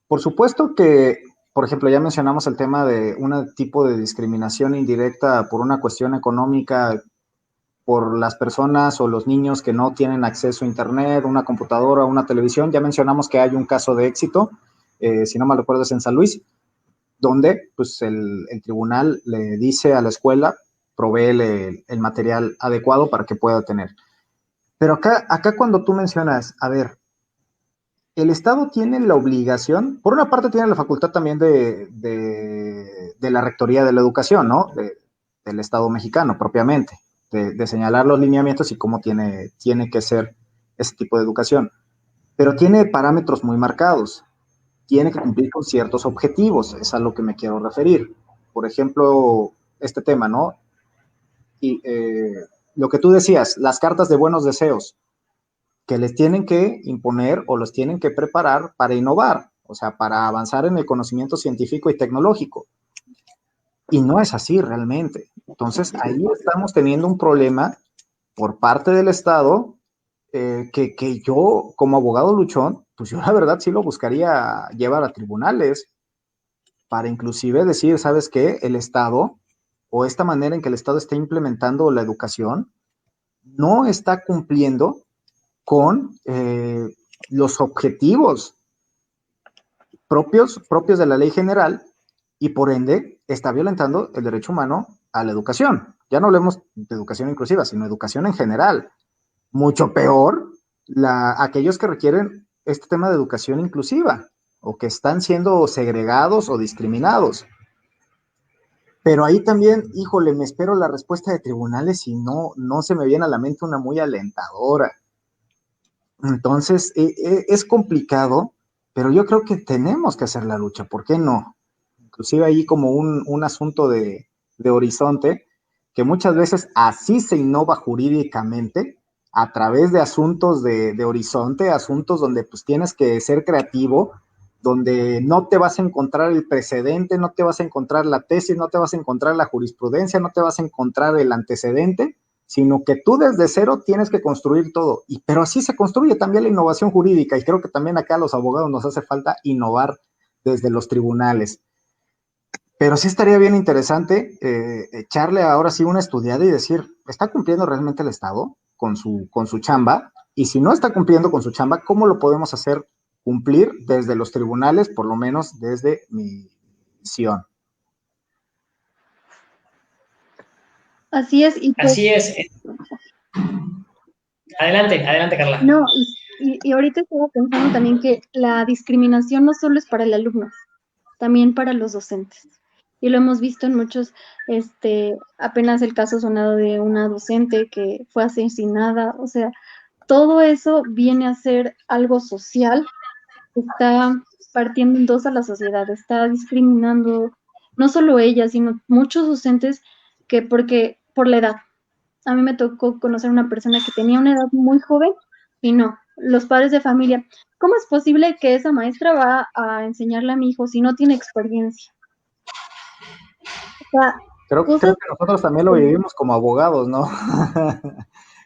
por supuesto que, por ejemplo, ya mencionamos el tema de un tipo de discriminación indirecta por una cuestión económica por las personas o los niños que no tienen acceso a internet, una computadora, una televisión. Ya mencionamos que hay un caso de éxito, si no mal recuerdo es en San Luis, donde pues el tribunal le dice a la escuela, proveele el material adecuado para que pueda tener. Pero acá cuando tú mencionas, a ver, el Estado tiene la obligación, por una parte tiene la facultad también de la Rectoría de la Educación, ¿no? Del Estado mexicano propiamente, de señalar los lineamientos y cómo tiene que ser ese tipo de educación. Pero tiene parámetros muy marcados, tiene que cumplir con ciertos objetivos, es a lo que me quiero referir. Por ejemplo, este tema, ¿no? Y lo que tú decías, las cartas de buenos deseos, que les tienen que imponer o los tienen que preparar para innovar, o sea, para avanzar en el conocimiento científico y tecnológico. Y no es así realmente. Entonces, ahí estamos teniendo un problema por parte del Estado que yo, como abogado luchón, pues yo la verdad sí lo buscaría llevar a tribunales para inclusive decir, ¿sabes qué? El Estado o esta manera en que el Estado está implementando la educación no está cumpliendo con los objetivos propios de la ley general y por ende está violentando el derecho humano a la educación. Ya no hablemos de educación inclusiva, sino educación en general. Mucho peor aquellos que requieren este tema de educación inclusiva o que están siendo segregados o discriminados. Pero ahí también, híjole, me espero la respuesta de tribunales y no se me viene a la mente una muy alentadora. Entonces, es complicado, pero yo creo que tenemos que hacer la lucha, ¿por qué no? Inclusive ahí como un asunto de horizonte, que muchas veces así se innova jurídicamente, a través de asuntos de horizonte, asuntos donde pues tienes que ser creativo, donde no te vas a encontrar el precedente, no te vas a encontrar la tesis, no te vas a encontrar la jurisprudencia, no te vas a encontrar el antecedente, sino que tú desde cero tienes que construir todo. Pero así se construye también la innovación jurídica y creo que también acá a los abogados nos hace falta innovar desde los tribunales. Pero sí estaría bien interesante echarle ahora sí una estudiada y decir, ¿está cumpliendo realmente el Estado con su chamba? Y si no está cumpliendo con su chamba, ¿cómo lo podemos hacer cumplir desde los tribunales, por lo menos desde mi visión? Así es, y pues, Así es. Adelante, adelante, Carla. no, y ahorita estaba pensando también que la discriminación no solo es para el alumno, también para los docentes. Y lo hemos visto en muchos, apenas el caso sonado de una docente que fue asesinada, o sea, todo eso viene a ser algo social, está partiendo en dos a la sociedad, está discriminando no solo ella, sino muchos docentes que porque por la edad. A mí me tocó conocer una persona que tenía una edad muy joven y no, los padres de familia, ¿cómo es posible que esa maestra va a enseñarle a mi hijo si no tiene experiencia? O sea, Creo cosas que nosotros también lo vivimos como abogados, ¿no?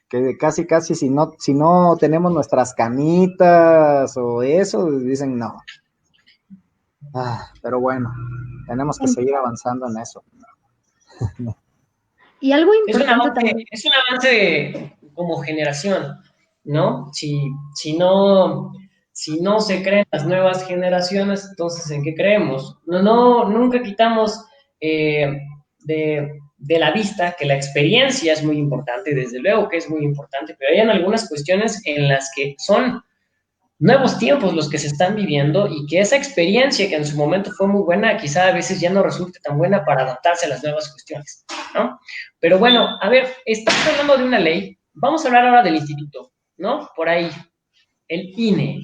Que casi si no tenemos nuestras camitas o eso, dicen no. Pero bueno, tenemos que seguir avanzando en eso. y algo importante también. Es un avance como generación, ¿no? Si no se creen las nuevas generaciones, entonces ¿en qué creemos? Nunca quitamos de la vista que la experiencia es muy importante, desde luego que es muy importante, pero hay algunas cuestiones en las que son nuevos tiempos los que se están viviendo y que esa experiencia que en su momento fue muy buena, quizá a veces ya no resulte tan buena para adaptarse a las nuevas cuestiones, ¿no? Pero bueno, a ver, estamos hablando de una ley, vamos a hablar ahora del instituto, ¿no? Por ahí, el INE.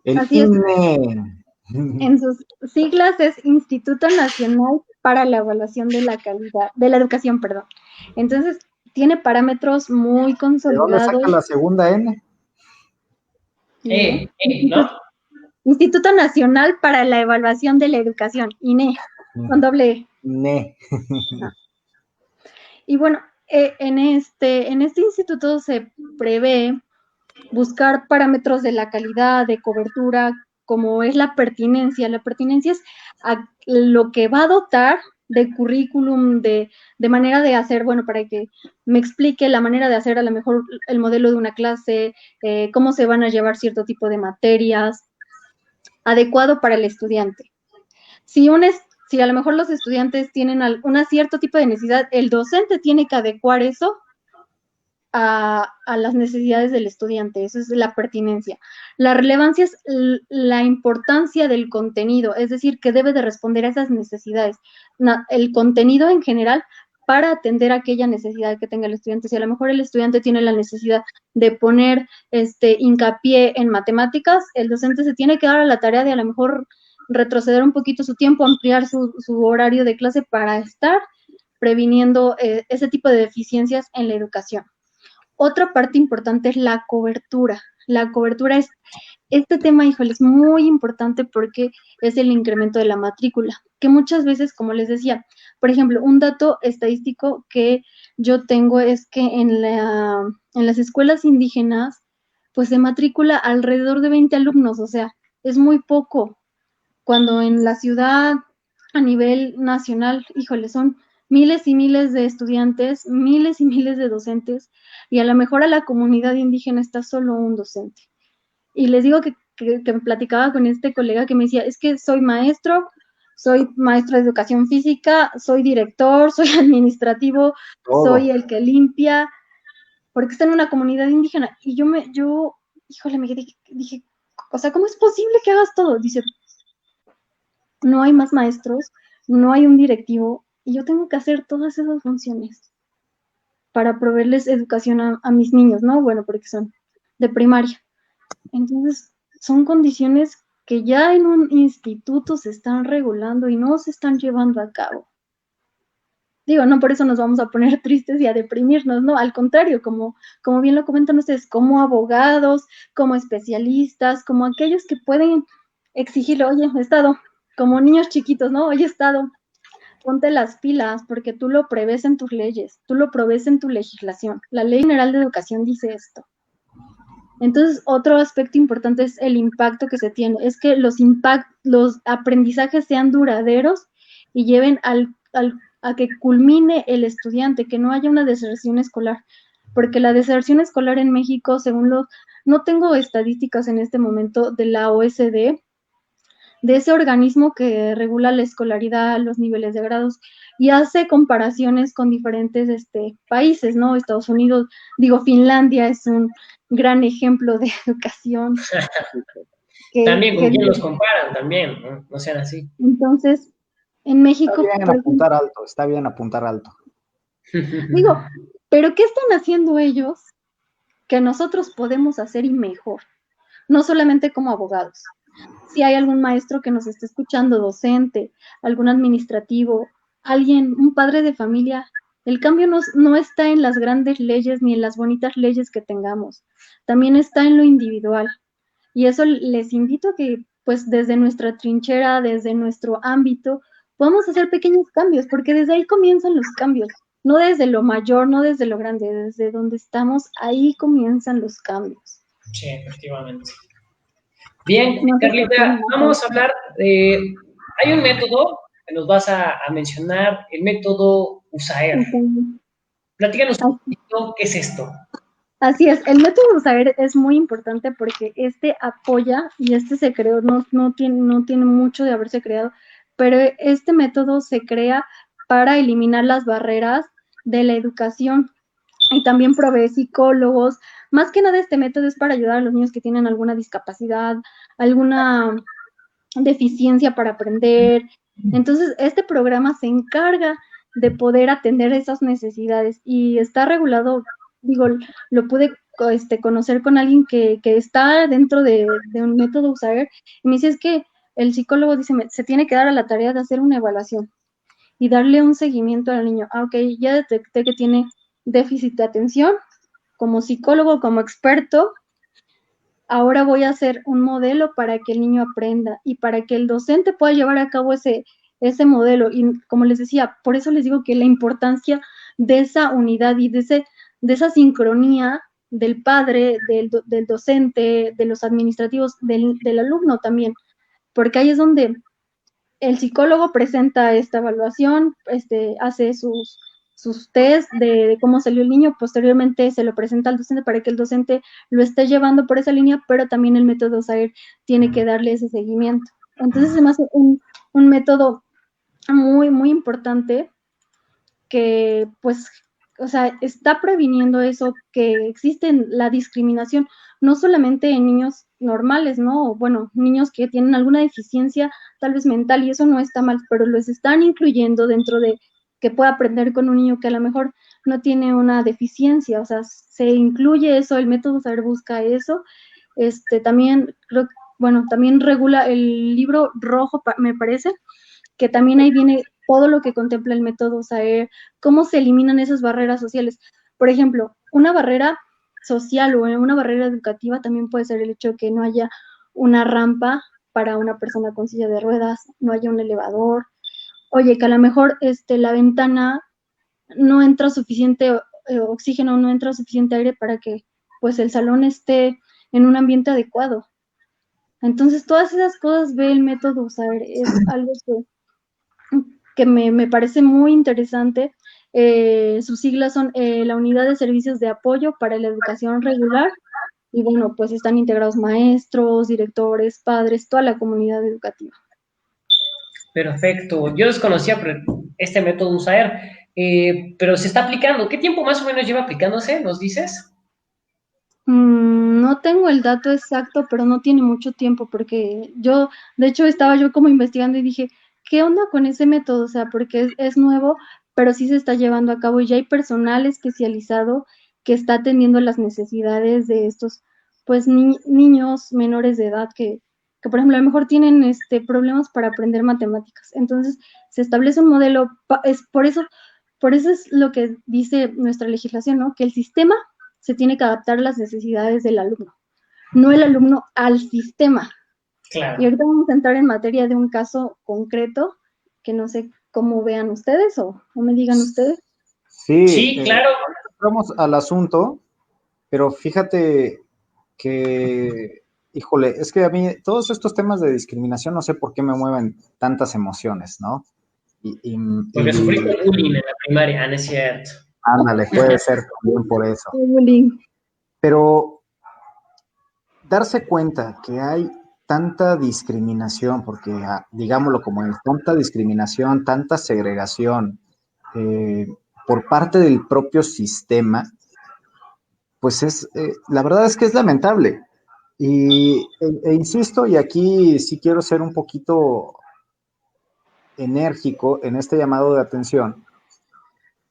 El Así es, INE. en sus siglas es Instituto Nacional para la Evaluación de la Calidad, de la Educación, perdón. Entonces, tiene parámetros muy ¿De dónde saca consolidados. la segunda N? ¿No? Instituto Nacional para la Evaluación de la Educación, INE, con doble E. Ne. Ah. Y bueno, en este instituto se prevé buscar parámetros de la calidad, de cobertura, como es la pertinencia. La pertinencia es a lo que va a dotar de currículum, de manera de hacer, bueno, para que me explique la manera de hacer a lo mejor el modelo de una clase, cómo se van a llevar cierto tipo de materias, adecuado para el estudiante. Si a lo mejor los estudiantes tienen un cierto tipo de necesidad, el docente tiene que adecuar eso a las necesidades del estudiante. Eso es la pertinencia. La relevancia es la importancia del contenido, es decir, que debe de responder a esas necesidades. El contenido en general para atender aquella necesidad que tenga el estudiante. Si a lo mejor el estudiante tiene la necesidad de poner hincapié en matemáticas, el docente se tiene que dar a la tarea de a lo mejor retroceder un poquito su tiempo, ampliar su horario de clase para estar previniendo ese tipo de deficiencias en la educación. Otra parte importante es la cobertura. La cobertura es, este tema, híjole, es muy importante porque es el incremento de la matrícula, que muchas veces, como les decía, por ejemplo, un dato estadístico que yo tengo es que en las escuelas indígenas, pues se matricula alrededor de 20 alumnos, o sea, es muy poco, cuando en la ciudad, a nivel nacional, híjole, son miles y miles de estudiantes, miles y miles de docentes, y a lo mejor a la comunidad indígena está solo un docente. Y les digo que me platicaba con este colega que me decía, es que soy maestro de educación física, soy director, soy administrativo, soy el que limpia, porque está en una comunidad indígena. Y híjole, me dije, o sea, ¿cómo es posible que hagas todo? Dice, no hay más maestros, no hay un directivo, y yo tengo que hacer todas esas funciones para proveerles educación a mis niños, ¿no? Bueno, porque son de primaria. Entonces, son condiciones que ya en un instituto se están regulando y no se están llevando a cabo. Digo, no por eso nos vamos a poner tristes y a deprimirnos, no, al contrario, como bien lo comentan ustedes, como abogados, como especialistas, como aquellos que pueden exigirle, oye, Estado, como niños chiquitos, ¿no? Oye, Estado, ponte las pilas, porque tú lo prevés en tus leyes, tú lo prevés en tu legislación. La Ley General de Educación dice esto. Entonces, otro aspecto importante es el impacto que se tiene, es que los aprendizajes sean duraderos y lleven a que culmine el estudiante, que no haya una deserción escolar, porque la deserción escolar en México, no tengo estadísticas en este momento de la OSD, de ese organismo que regula la escolaridad, los niveles de grados, y hace comparaciones con diferentes países, ¿no? Estados Unidos, Finlandia es un gran ejemplo de educación. También con quién los comparan, también, ¿no? No sean así. Entonces, en México... Está bien apuntar alto. Digo, pero ¿qué están haciendo ellos que nosotros podemos hacer y mejor? No solamente como abogados. Si hay algún maestro que nos esté escuchando, docente, algún administrativo, alguien, un padre de familia, el cambio no está en las grandes leyes ni en las bonitas leyes que tengamos, también está en lo individual. Y eso les invito a que, pues desde nuestra trinchera, desde nuestro ámbito, podamos hacer pequeños cambios, porque desde ahí comienzan los cambios, no desde lo mayor, no desde lo grande, desde donde estamos, ahí comienzan los cambios. Sí, efectivamente. Bien, Carlita, vamos a hablar de... Hay un método que nos vas a mencionar, el método USAER. Platícanos un poquito qué es esto. Así es, el método USAER es muy importante porque apoya, y se creó, no tiene mucho de haberse creado, pero este método se crea para eliminar las barreras de la educación y también provee psicólogos. Más que nada este método es para ayudar a los niños que tienen alguna discapacidad, alguna deficiencia para aprender. Entonces, este programa se encarga de poder atender esas necesidades y está regulado, lo pude conocer con alguien que está dentro de un método USAER y me dice, es que el psicólogo dice, se tiene que dar a la tarea de hacer una evaluación y darle un seguimiento al niño. Ok, ya detecté que tiene déficit de atención, como psicólogo, como experto, ahora voy a hacer un modelo para que el niño aprenda y para que el docente pueda llevar a cabo ese ese modelo. Y como les decía, por eso les digo que la importancia de esa unidad y de esa sincronía del padre, del docente, de los administrativos, del alumno también, porque ahí es donde el psicólogo presenta esta evaluación, hace sus test de cómo salió el niño, posteriormente se lo presenta al docente para que el docente lo esté llevando por esa línea, pero también el método SAER tiene que darle ese seguimiento. Entonces se me hace un método muy, muy importante que, pues, o sea, está previniendo eso, que existe la discriminación, no solamente en niños normales, ¿no? Bueno, niños que tienen alguna deficiencia, tal vez mental, y eso no está mal, pero los están incluyendo dentro de que pueda aprender con un niño que a lo mejor no tiene una deficiencia, o sea, se incluye eso, el método saber busca eso. También creo, bueno, también regula el libro rojo, me parece, que también ahí viene todo lo que contempla el método SAER, cómo se eliminan esas barreras sociales. Por ejemplo, una barrera social o una barrera educativa también puede ser el hecho de que no haya una rampa para una persona con silla de ruedas, no haya un elevador, oye, que a lo mejor la ventana no entra suficiente oxígeno, no entra suficiente aire para que pues el salón esté en un ambiente adecuado. Entonces, todas esas cosas ve el método SAER, es algo que me parece muy interesante. Sus siglas son la Unidad de Servicios de Apoyo para la Educación Regular, y bueno, pues están integrados maestros, directores, padres, toda la comunidad educativa. Perfecto. Yo desconocía este método USAER, pero se está aplicando. ¿Qué tiempo más o menos lleva aplicándose? ¿Nos dices? No tengo el dato exacto, pero no tiene mucho tiempo, porque yo, de hecho, estaba yo como investigando y dije, ¿qué onda con ese método? O sea, porque es nuevo, pero sí se está llevando a cabo y ya hay personal especializado que está atendiendo las necesidades de estos, pues, niños menores de edad que, por ejemplo, a lo mejor tienen problemas para aprender matemáticas. Entonces, se establece un modelo, por eso es lo que dice nuestra legislación, ¿no? Que el sistema se tiene que adaptar a las necesidades del alumno, no el alumno al sistema. Claro. Y ahorita vamos a entrar en materia de un caso concreto que no sé cómo vean ustedes o me digan ustedes. Sí, claro. Vamos al asunto, pero fíjate que, híjole, es que a mí todos estos temas de discriminación no sé por qué me mueven tantas emociones, ¿no? Porque sufriste bullying en la primaria, no es cierto. Ándale, puede ser también por eso. Bullying. Pero darse cuenta que hay tanta discriminación, porque digámoslo como es, tanta discriminación, tanta segregación por parte del propio sistema, pues la verdad es que es lamentable. E insisto, y aquí sí quiero ser un poquito enérgico en este llamado de atención,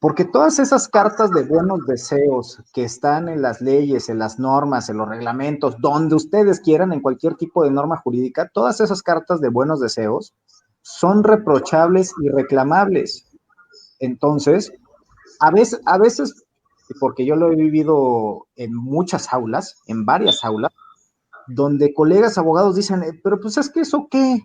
porque todas esas cartas de buenos deseos que están en las leyes, en las normas, en los reglamentos, donde ustedes quieran, en cualquier tipo de norma jurídica, todas esas cartas de buenos deseos son reprochables y reclamables. Entonces, a veces, porque yo lo he vivido en muchas aulas, en varias aulas, donde colegas abogados dicen, pero pues es que eso qué,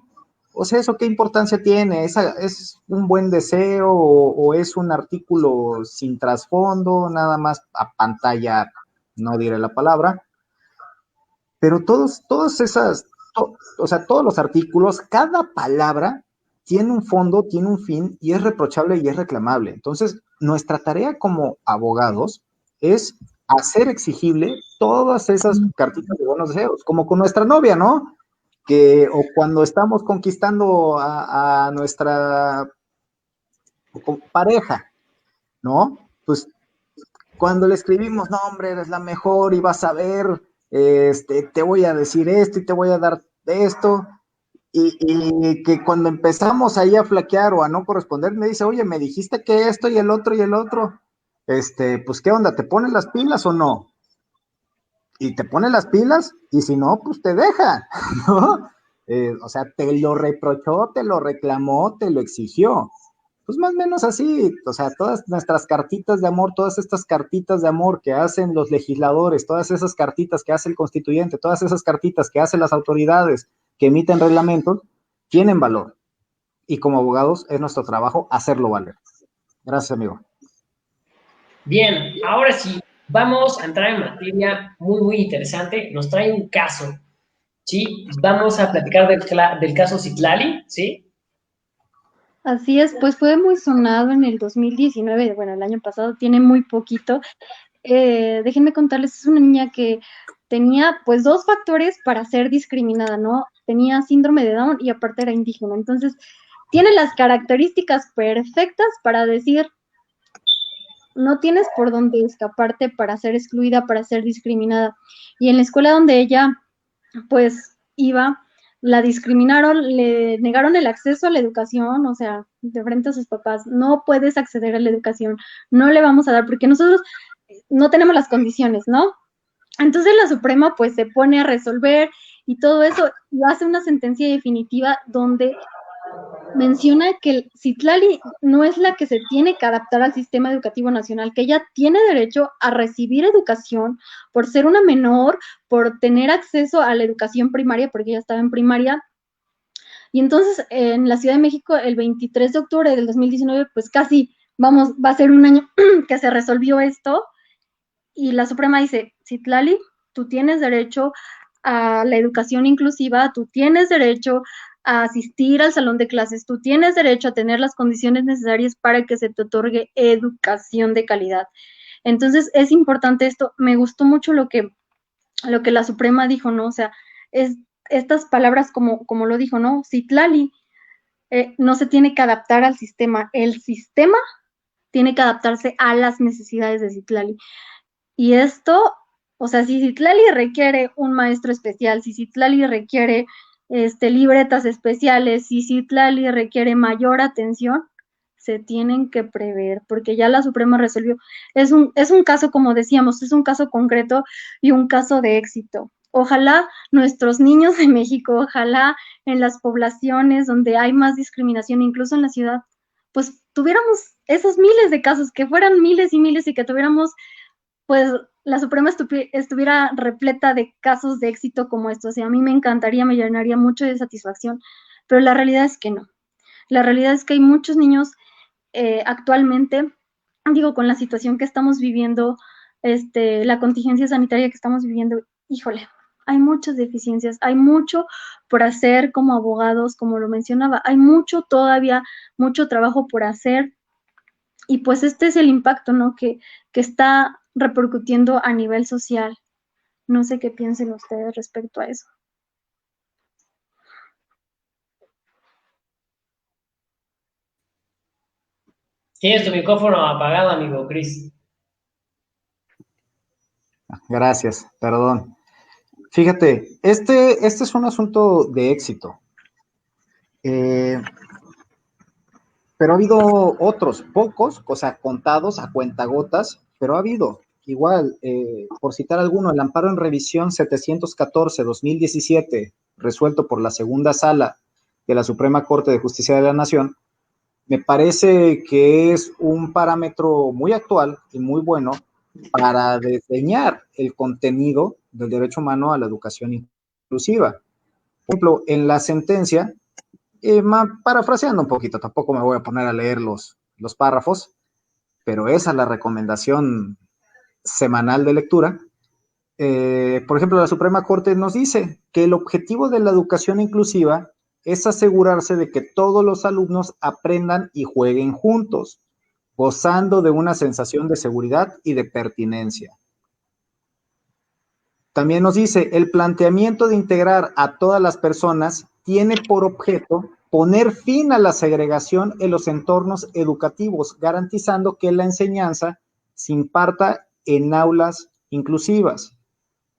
o sea, ¿eso qué importancia tiene? ¿Es un buen deseo o es un artículo sin trasfondo, nada más a pantalla, no diré la palabra? Pero todos los artículos, cada palabra tiene un fondo, tiene un fin y es reprochable y es reclamable. Entonces, nuestra tarea como abogados es hacer exigible todas esas cartitas de buenos deseos, como con nuestra novia, ¿no? O cuando estamos conquistando a nuestra pareja, ¿no? Pues cuando le escribimos, no, hombre, eres la mejor y vas a ver, te voy a decir esto y te voy a dar esto, y que cuando empezamos ahí a flaquear o a no corresponder, me dice, oye, me dijiste que esto y el otro, pues, ¿qué onda? ¿Te pones las pilas o no? Y te pone las pilas, y si no, pues te deja, ¿no? O sea, te lo reprochó, te lo reclamó, te lo exigió. Pues más o menos así, o sea, todas nuestras cartitas de amor, todas estas cartitas de amor que hacen los legisladores, todas esas cartitas que hace el constituyente, todas esas cartitas que hacen las autoridades que emiten reglamentos, tienen valor. y como abogados es nuestro trabajo hacerlo valer. Gracias, amigo. Bien, ahora sí, vamos a entrar en materia muy, muy interesante. Nos trae un caso, ¿sí? Vamos a platicar del caso Citlali, ¿sí? Así es, pues fue muy sonado en el 2019, bueno, el año pasado, tiene muy poquito. Déjenme contarles, es una niña que tenía pues dos factores para ser discriminada, ¿no? Tenía síndrome de Down y aparte era indígena. Entonces, tiene las características perfectas para decir, no tienes por dónde escaparte para ser excluida, para ser discriminada. Y en la escuela donde ella pues iba, la discriminaron, le negaron el acceso a la educación, o sea, de frente a sus papás, no puedes acceder a la educación, no le vamos a dar, porque nosotros no tenemos las condiciones, ¿no? Entonces la Suprema pues se pone a resolver y todo eso y hace una sentencia definitiva donde menciona que Citlali no es la que se tiene que adaptar al sistema educativo nacional, que ella tiene derecho a recibir educación por ser una menor, por tener acceso a la educación primaria, porque ella estaba en primaria. Y entonces en la Ciudad de México, el 23 de octubre del 2019, pues casi va a ser un año que se resolvió esto, y la Suprema dice, Citlali, tú tienes derecho a la educación inclusiva, tú tienes derecho a asistir al salón de clases, tú tienes derecho a tener las condiciones necesarias para que se te otorgue educación de calidad. Entonces, es importante esto. Me gustó mucho lo que la Suprema dijo, ¿no? O sea, estas palabras como lo dijo, ¿no? Citlali no se tiene que adaptar al sistema, el sistema tiene que adaptarse a las necesidades de Citlali. Y esto, o sea, si Citlali requiere un maestro especial, si Citlali requiere libretas especiales, si Citlali requiere mayor atención, se tienen que prever, porque ya la Suprema resolvió. Es un caso, como decíamos, es un caso concreto y un caso de éxito. Ojalá nuestros niños de México, ojalá en las poblaciones donde hay más discriminación, incluso en la ciudad, pues tuviéramos esos miles de casos, que fueran miles y miles y que tuviéramos pues la Suprema estuviera repleta de casos de éxito como estos. Y a mí me encantaría, me llenaría mucho de satisfacción, pero la realidad es que no. La realidad es que hay muchos niños actualmente, digo, con la situación que estamos viviendo, la contingencia sanitaria que estamos viviendo, híjole, hay muchas deficiencias, hay mucho por hacer como abogados, como lo mencionaba, hay mucho todavía, mucho trabajo por hacer y pues este es el impacto, ¿no? Que está repercutiendo a nivel social. No sé qué piensen ustedes respecto a eso. Tienes tu micrófono apagado, amigo Chris. Gracias, perdón. Fíjate, este es un asunto de éxito. Pero ha habido otros, pocos, o sea, contados a cuentagotas, pero ha habido. Igual, por citar alguno, el amparo en revisión 714-2017, resuelto por la segunda sala de la Suprema Corte de Justicia de la Nación, me parece que es un parámetro muy actual y muy bueno para diseñar el contenido del derecho humano a la educación inclusiva. Por ejemplo, en la sentencia, parafraseando un poquito, tampoco me voy a poner a leer los párrafos, pero esa es la recomendación semanal de lectura. Por ejemplo, la Suprema Corte nos dice que el objetivo de la educación inclusiva es asegurarse de que todos los alumnos aprendan y jueguen juntos, gozando de una sensación de seguridad y de pertinencia. También nos dice, el planteamiento de integrar a todas las personas tiene por objeto poner fin a la segregación en los entornos educativos, garantizando que la enseñanza se imparta en aulas inclusivas.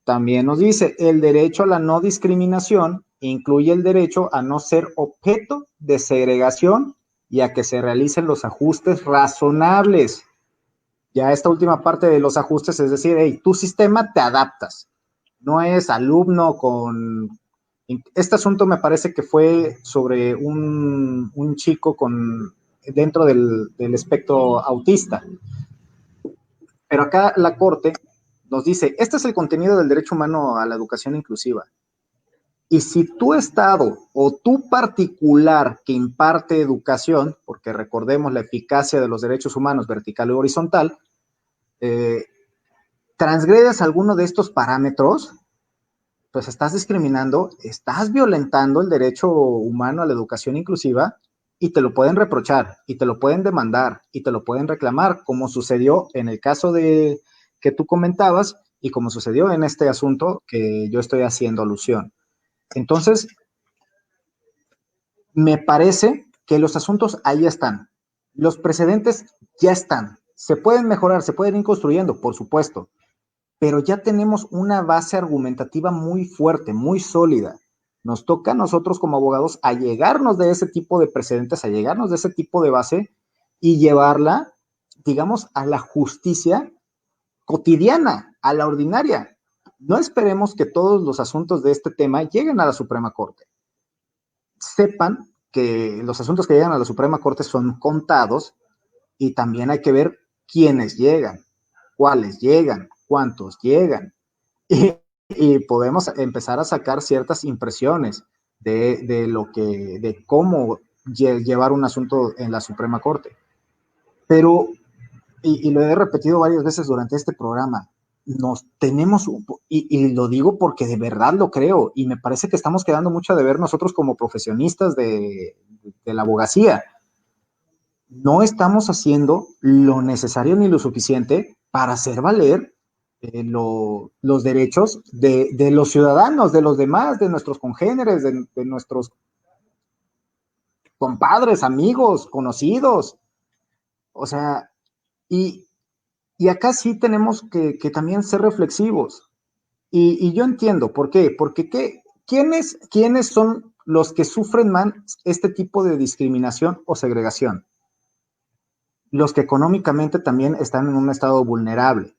También nos dice, el derecho a la no discriminación incluye el derecho a no ser objeto de segregación y a que se realicen los ajustes razonables. Ya esta última parte de los ajustes, es decir, hey, tu sistema te adaptas. No es alumno con... Este asunto me parece que fue sobre un chico dentro del espectro autista. Pero acá la Corte nos dice, este es el contenido del derecho humano a la educación inclusiva. Y si tu estado o tu particular que imparte educación, porque recordemos la eficacia de los derechos humanos vertical y horizontal, transgredes alguno de estos parámetros, pues estás discriminando, estás violentando el derecho humano a la educación inclusiva y te lo pueden reprochar, y te lo pueden demandar, y te lo pueden reclamar, como sucedió en el caso de que tú comentabas y como sucedió en este asunto que yo estoy haciendo alusión. Entonces, me parece que los asuntos ahí están. Los precedentes ya están. Se pueden mejorar, se pueden ir construyendo, por supuesto, pero ya tenemos una base argumentativa muy fuerte, muy sólida. Nos toca a nosotros como abogados allegarnos de ese tipo de precedentes, allegarnos de ese tipo de base y llevarla, digamos, a la justicia cotidiana, a la ordinaria. No esperemos que todos los asuntos de este tema lleguen a la Suprema Corte. Sepan que los asuntos que llegan a la Suprema Corte son contados y también hay que ver quiénes llegan, cuáles llegan, cuántos llegan. Y podemos empezar a sacar ciertas impresiones de cómo llevar un asunto en la Suprema Corte. Pero, y lo he repetido varias veces durante este programa, nos tenemos, y lo digo porque de verdad lo creo, y me parece que estamos quedando mucho a deber nosotros como profesionistas de la abogacía. No estamos haciendo lo necesario ni lo suficiente para hacer valer los derechos de los ciudadanos, de los demás, de nuestros congéneres, de nuestros compadres, amigos, conocidos. O sea, y acá sí tenemos que también ser reflexivos. Y yo entiendo, ¿por qué? Porque ¿quiénes son los que sufren más este tipo de discriminación o segregación? Los que económicamente también están en un estado vulnerable.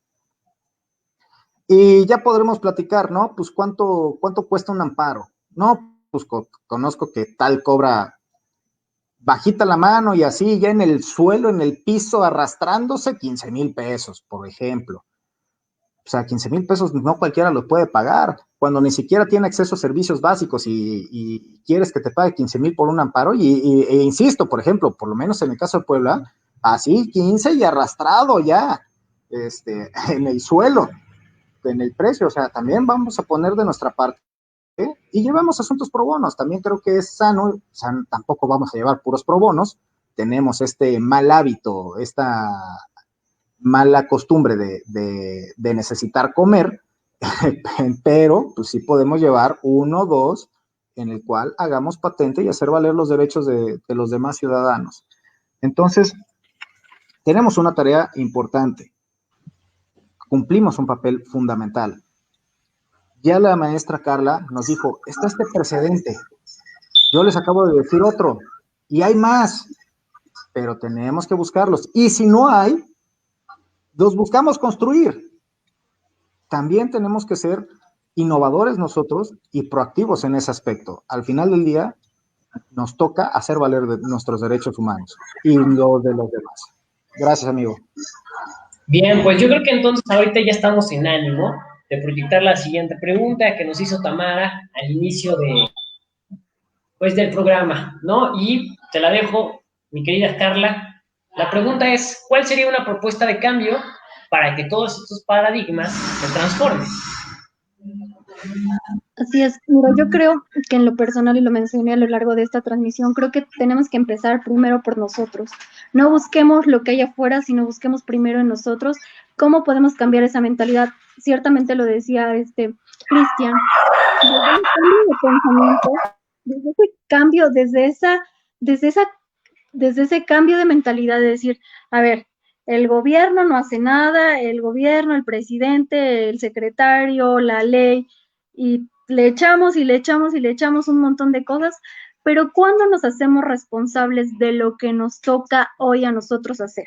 Y ya podremos platicar, ¿no? Pues cuánto cuesta un amparo. No, pues conozco que tal cobra bajita la mano y así, ya en el suelo, en el piso, arrastrándose, 15,000 pesos, por ejemplo. O sea, 15,000 pesos no cualquiera los puede pagar, cuando ni siquiera tiene acceso a servicios básicos y quieres que te pague 15,000 por un amparo. E insisto, por ejemplo, por lo menos en el caso de Puebla, así 15 y arrastrado ya, en el suelo, en el precio. O sea, también vamos a poner de nuestra parte y llevamos asuntos pro bonos. También creo que es sano, o sea, tampoco vamos a llevar puros pro bonos. Tenemos este mal hábito, esta mala costumbre de necesitar comer, pero pues sí podemos llevar uno o dos en el cual hagamos patente y hacer valer los derechos de los demás ciudadanos. Entonces, tenemos una tarea importante, cumplimos un papel fundamental. Ya la maestra Carla nos dijo, está este precedente, yo les acabo de decir otro, y hay más, pero tenemos que buscarlos, y si no hay, los buscamos construir. También tenemos que ser innovadores nosotros y proactivos en ese aspecto. Al final del día, nos toca hacer valer nuestros derechos humanos y los de los demás. Gracias, amigo. Bien, pues yo creo que entonces ahorita ya estamos en ánimo de proyectar la siguiente pregunta que nos hizo Tamara al inicio del programa, ¿no? Y te la dejo, mi querida Carla. La pregunta es, ¿cuál sería una propuesta de cambio para que todos estos paradigmas se transformen? Así es, mira, yo creo que en lo personal, y lo mencioné a lo largo de esta transmisión, creo que tenemos que empezar primero por nosotros. No busquemos lo que hay afuera, sino busquemos primero en nosotros cómo podemos cambiar esa mentalidad. Ciertamente lo decía Cristian, desde un cambio de pensamiento, desde ese cambio, desde ese cambio de mentalidad de decir, a ver, el gobierno no hace nada, el gobierno, el presidente, el secretario, la ley, y le echamos y le echamos y le echamos un montón de cosas, pero ¿cuándo nos hacemos responsables de lo que nos toca hoy a nosotros hacer?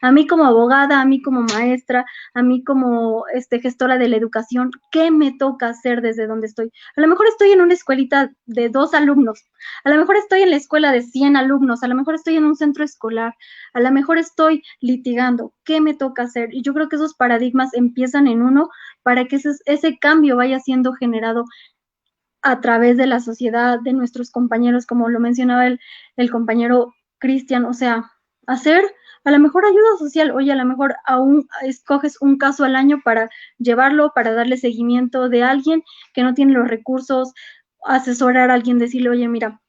A mí como abogada, a mí como maestra, a mí como gestora de la educación, ¿qué me toca hacer desde donde estoy? A lo mejor estoy en una escuelita de 2 alumnos, a lo mejor estoy en la escuela de 100 alumnos, a lo mejor estoy en un centro escolar, a lo mejor estoy litigando. ¿Qué me toca hacer? Y yo creo que esos paradigmas empiezan en uno para que ese cambio vaya siendo generado a través de la sociedad, de nuestros compañeros, como lo mencionaba el compañero Cristian, o sea, hacer a lo mejor ayuda social, oye, a lo mejor aún escoges un caso al año para llevarlo, para darle seguimiento de alguien que no tiene los recursos, asesorar a alguien, decirle, oye, mira,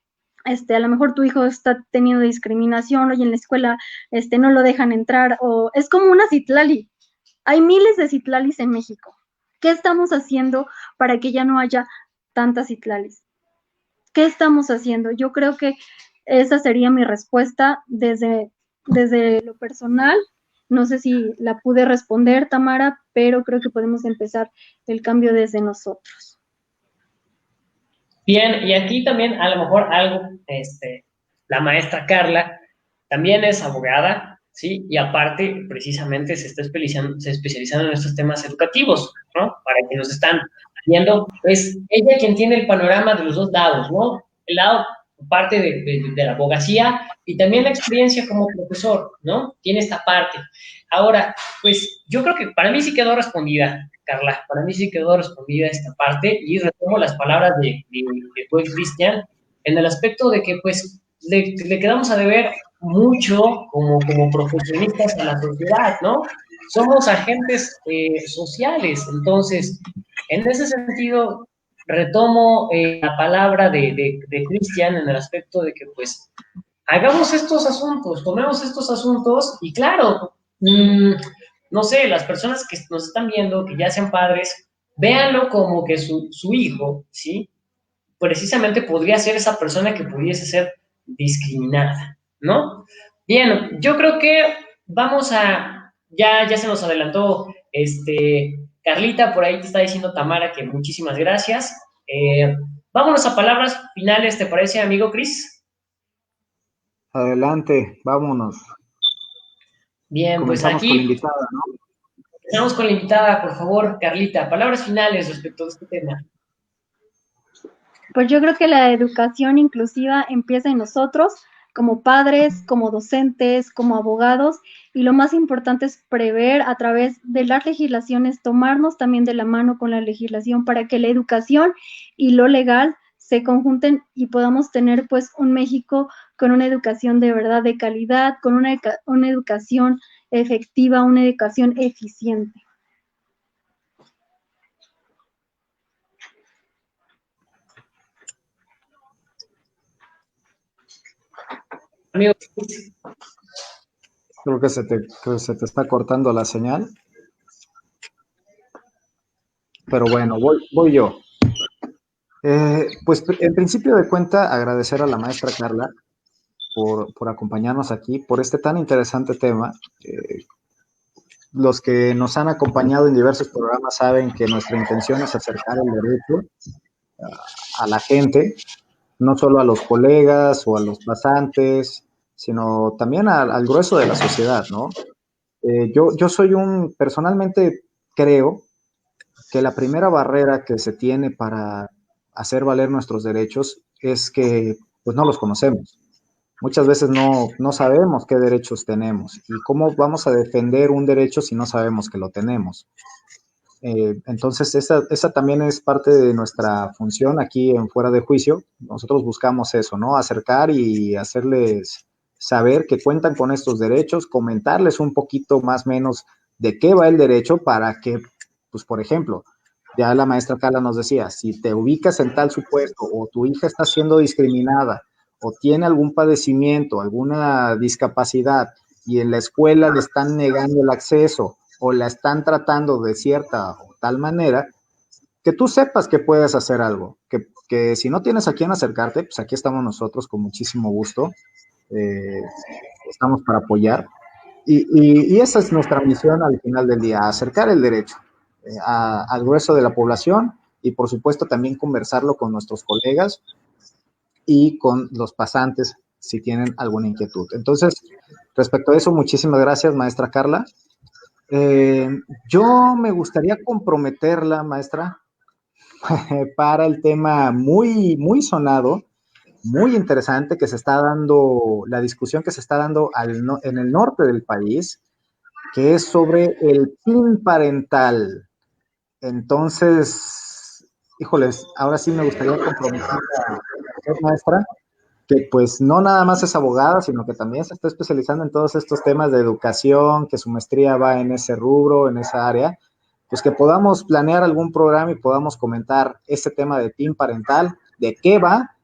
a lo mejor tu hijo está teniendo discriminación, oye, en la escuela, no lo dejan entrar, o es como una Citlali. Hay miles de Citlalis en México. ¿Qué estamos haciendo para que ya no haya tantas Citlalis? ¿Qué estamos haciendo? Yo creo que esa sería mi respuesta desde lo personal. No sé si la pude responder, Tamara, pero creo que podemos empezar el cambio desde nosotros. Bien, y aquí también a lo mejor algo, la maestra Carla también es abogada, ¿sí? Y aparte, precisamente, se especializando en estos temas educativos, ¿no? Para quienes nos están viendo, es ella quien tiene el panorama de los dos lados, ¿no? El lado, parte de la abogacía y también la experiencia como profesor, ¿no? Tiene esta parte. Ahora, pues, yo creo que para mí sí quedó respondida, Carla, para mí sí quedó respondida esta parte y retomo las palabras de Cristian en el aspecto de que pues le quedamos a deber mucho como profesionistas a la sociedad, ¿no? Somos agentes sociales, entonces, en ese sentido, retomo la palabra de Cristian en el aspecto de que pues hagamos estos asuntos, tomemos estos asuntos y claro, no sé, las personas que nos están viendo, que ya sean padres, véanlo como que su hijo, ¿sí? Precisamente podría ser esa persona que pudiese ser discriminada, ¿no? Bien, yo creo que vamos ya se nos adelantó, Carlita, por ahí te está diciendo Tamara que muchísimas gracias. Vámonos a palabras finales, ¿te parece, amigo Cris? Adelante, vámonos. Bien, Comenzamos pues aquí con la invitada, ¿no? empezamos con la invitada, por favor, Carlita. Palabras finales respecto a este tema. Pues yo creo que la educación inclusiva empieza en nosotros, como padres, como docentes, como abogados, y lo más importante es prever a través de las legislaciones, tomarnos también de la mano con la legislación para que la educación y lo legal se conjunten y podamos tener pues un México con una educación de verdad de calidad, con una educación efectiva, una educación eficiente. Amigo. Creo que se te está cortando la señal. Pero bueno, voy yo. Pues en principio de cuenta, agradecer a la maestra Carla por acompañarnos aquí, por este tan interesante tema. Los que nos han acompañado en diversos programas saben que nuestra intención es acercar el derecho a la gente, no solo a los colegas o a los pasantes, sino también al grueso de la sociedad, ¿no? Yo personalmente creo que la primera barrera que se tiene para hacer valer nuestros derechos es que pues no los conocemos. Muchas veces no sabemos qué derechos tenemos y cómo vamos a defender un derecho si no sabemos que lo tenemos. Entonces, esa también es parte de nuestra función aquí en Fuera de Juicio. Nosotros buscamos eso, ¿no? Acercar y hacerles saber que cuentan con estos derechos, comentarles un poquito más o menos de qué va el derecho para que, pues, por ejemplo, ya la maestra Carla nos decía, si te ubicas en tal supuesto o tu hija está siendo discriminada o tiene algún padecimiento, alguna discapacidad y en la escuela le están negando el acceso o la están tratando de cierta o tal manera, que tú sepas que puedes hacer algo, que si no tienes a quién acercarte, pues aquí estamos nosotros con muchísimo gusto, estamos para apoyar. Y esa es nuestra misión al final del día, acercar el derecho al grueso de la población y por supuesto también conversarlo con nuestros colegas y con los pasantes si tienen alguna inquietud. Entonces, respecto a eso, muchísimas gracias, maestra Carla. Yo me gustaría comprometerla, maestra, para el tema muy, muy sonado, muy interesante que se está dando, la discusión que se está dando en el norte del país, que es sobre el PIN parental. Entonces, híjoles, ahora sí me gustaría comprometer a usted, maestra, que pues no nada más es abogada, sino que también se está especializando en todos estos temas de educación, que su maestría va en ese rubro, en esa área, pues que podamos planear algún programa y podamos comentar ese tema de PIN parental, de qué va,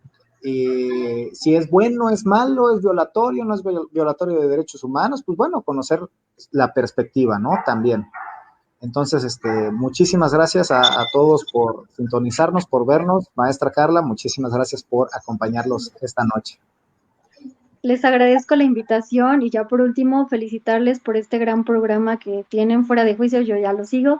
si es bueno, es malo, es violatorio, no es violatorio de derechos humanos, pues bueno, conocer la perspectiva, ¿no? También. Entonces, muchísimas gracias a todos por sintonizarnos, por vernos. Maestra Carla, muchísimas gracias por acompañarlos esta noche. Les agradezco la invitación y ya por último felicitarles por este gran programa que tienen Fuera de Juicio, yo ya lo sigo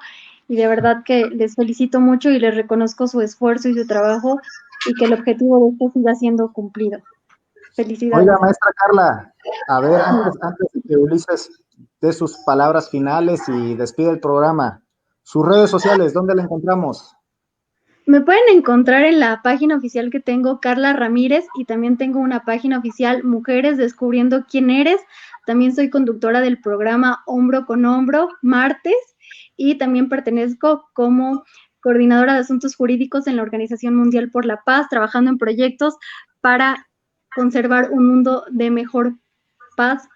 y de verdad que les felicito mucho y les reconozco su esfuerzo y su trabajo y que el objetivo de esto siga siendo cumplido. Felicidades. Oiga, maestra Carla, a ver, antes de que Ulises dé sus palabras finales y despide el programa, sus redes sociales, ¿dónde la encontramos? Me pueden encontrar en la página oficial que tengo, Carla Ramírez, y también tengo una página oficial, Mujeres Descubriendo Quién Eres. También soy conductora del programa Hombro con Hombro, martes, y también pertenezco como coordinadora de asuntos jurídicos en la Organización Mundial por la Paz, trabajando en proyectos para conservar un mundo de mejor paz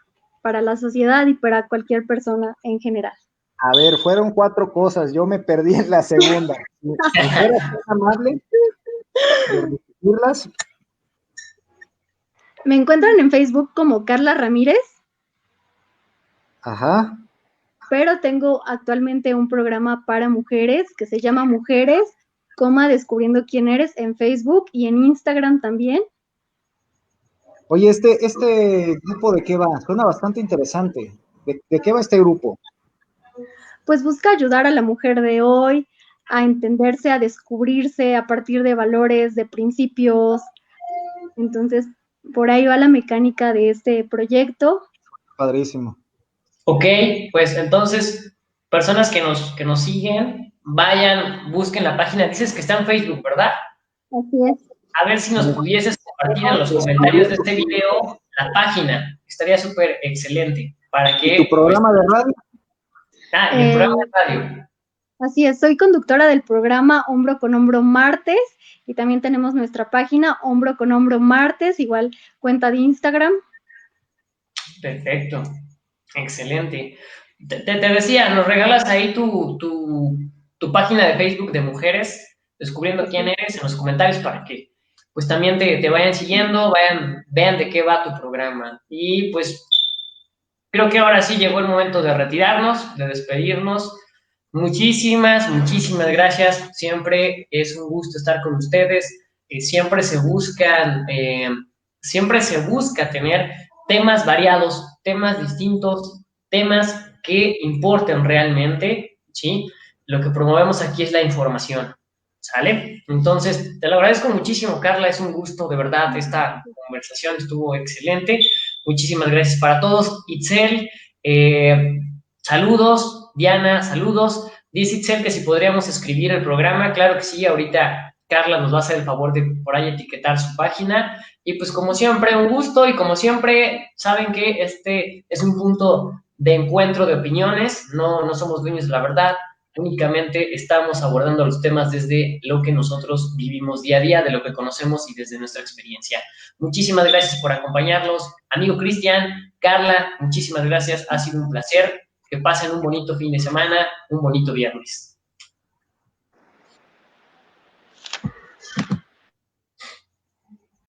para la sociedad y para cualquier persona en general. A ver, fueron 4 cosas, yo me perdí en la segunda. ¿Me fuera tan amable de repetirlas? Me encuentran en Facebook como Carla Ramírez. Ajá. Pero tengo actualmente un programa para mujeres que se llama Mujeres, Descubriendo Quién Eres en Facebook y en Instagram también. Oye, este grupo, ¿de qué va? Suena bastante interesante. ¿De qué va este grupo? Pues busca ayudar a la mujer de hoy a entenderse, a descubrirse a partir de valores, de principios. Entonces, por ahí va la mecánica de este proyecto. Padrísimo. Ok, pues entonces, personas que nos siguen, vayan, busquen la página. Dices que está en Facebook, ¿verdad? Así es. A ver si nos pudieses compartir en los comentarios de este video la página. Estaría súper excelente para que... ¿Y tu programa de radio? Mi programa de radio. Así es, soy conductora del programa Hombro con Hombro Martes y también tenemos nuestra página Hombro con Hombro Martes, igual cuenta de Instagram. Perfecto, excelente. Te decía, nos regalas ahí tu página de Facebook de mujeres, descubriendo quién eres en los comentarios para que pues también te vayan siguiendo, vean de qué va tu programa. Y pues creo que ahora sí llegó el momento de retirarnos, de despedirnos. Muchísimas gracias. Siempre es un gusto estar con ustedes. Siempre se busca tener temas variados, temas distintos, temas que importen realmente, ¿sí? Lo que promovemos aquí es la información, ¿sale? Entonces, te lo agradezco muchísimo, Carla, es un gusto, de verdad, esta conversación estuvo excelente. Muchísimas gracias para todos. Itzel, saludos. Diana, saludos. Dice Itzel que si podríamos escribir el programa. Claro que sí, ahorita Carla nos va a hacer el favor de por ahí etiquetar su página. Y pues como siempre, un gusto y como siempre, saben que este es un punto de encuentro de opiniones, no somos dueños de la verdad, únicamente estamos abordando los temas desde lo que nosotros vivimos día a día, de lo que conocemos y desde nuestra experiencia. Muchísimas gracias por acompañarnos. Amigo Cristian, Carla, muchísimas gracias, ha sido un placer. Que pasen un bonito fin de semana, un bonito viernes.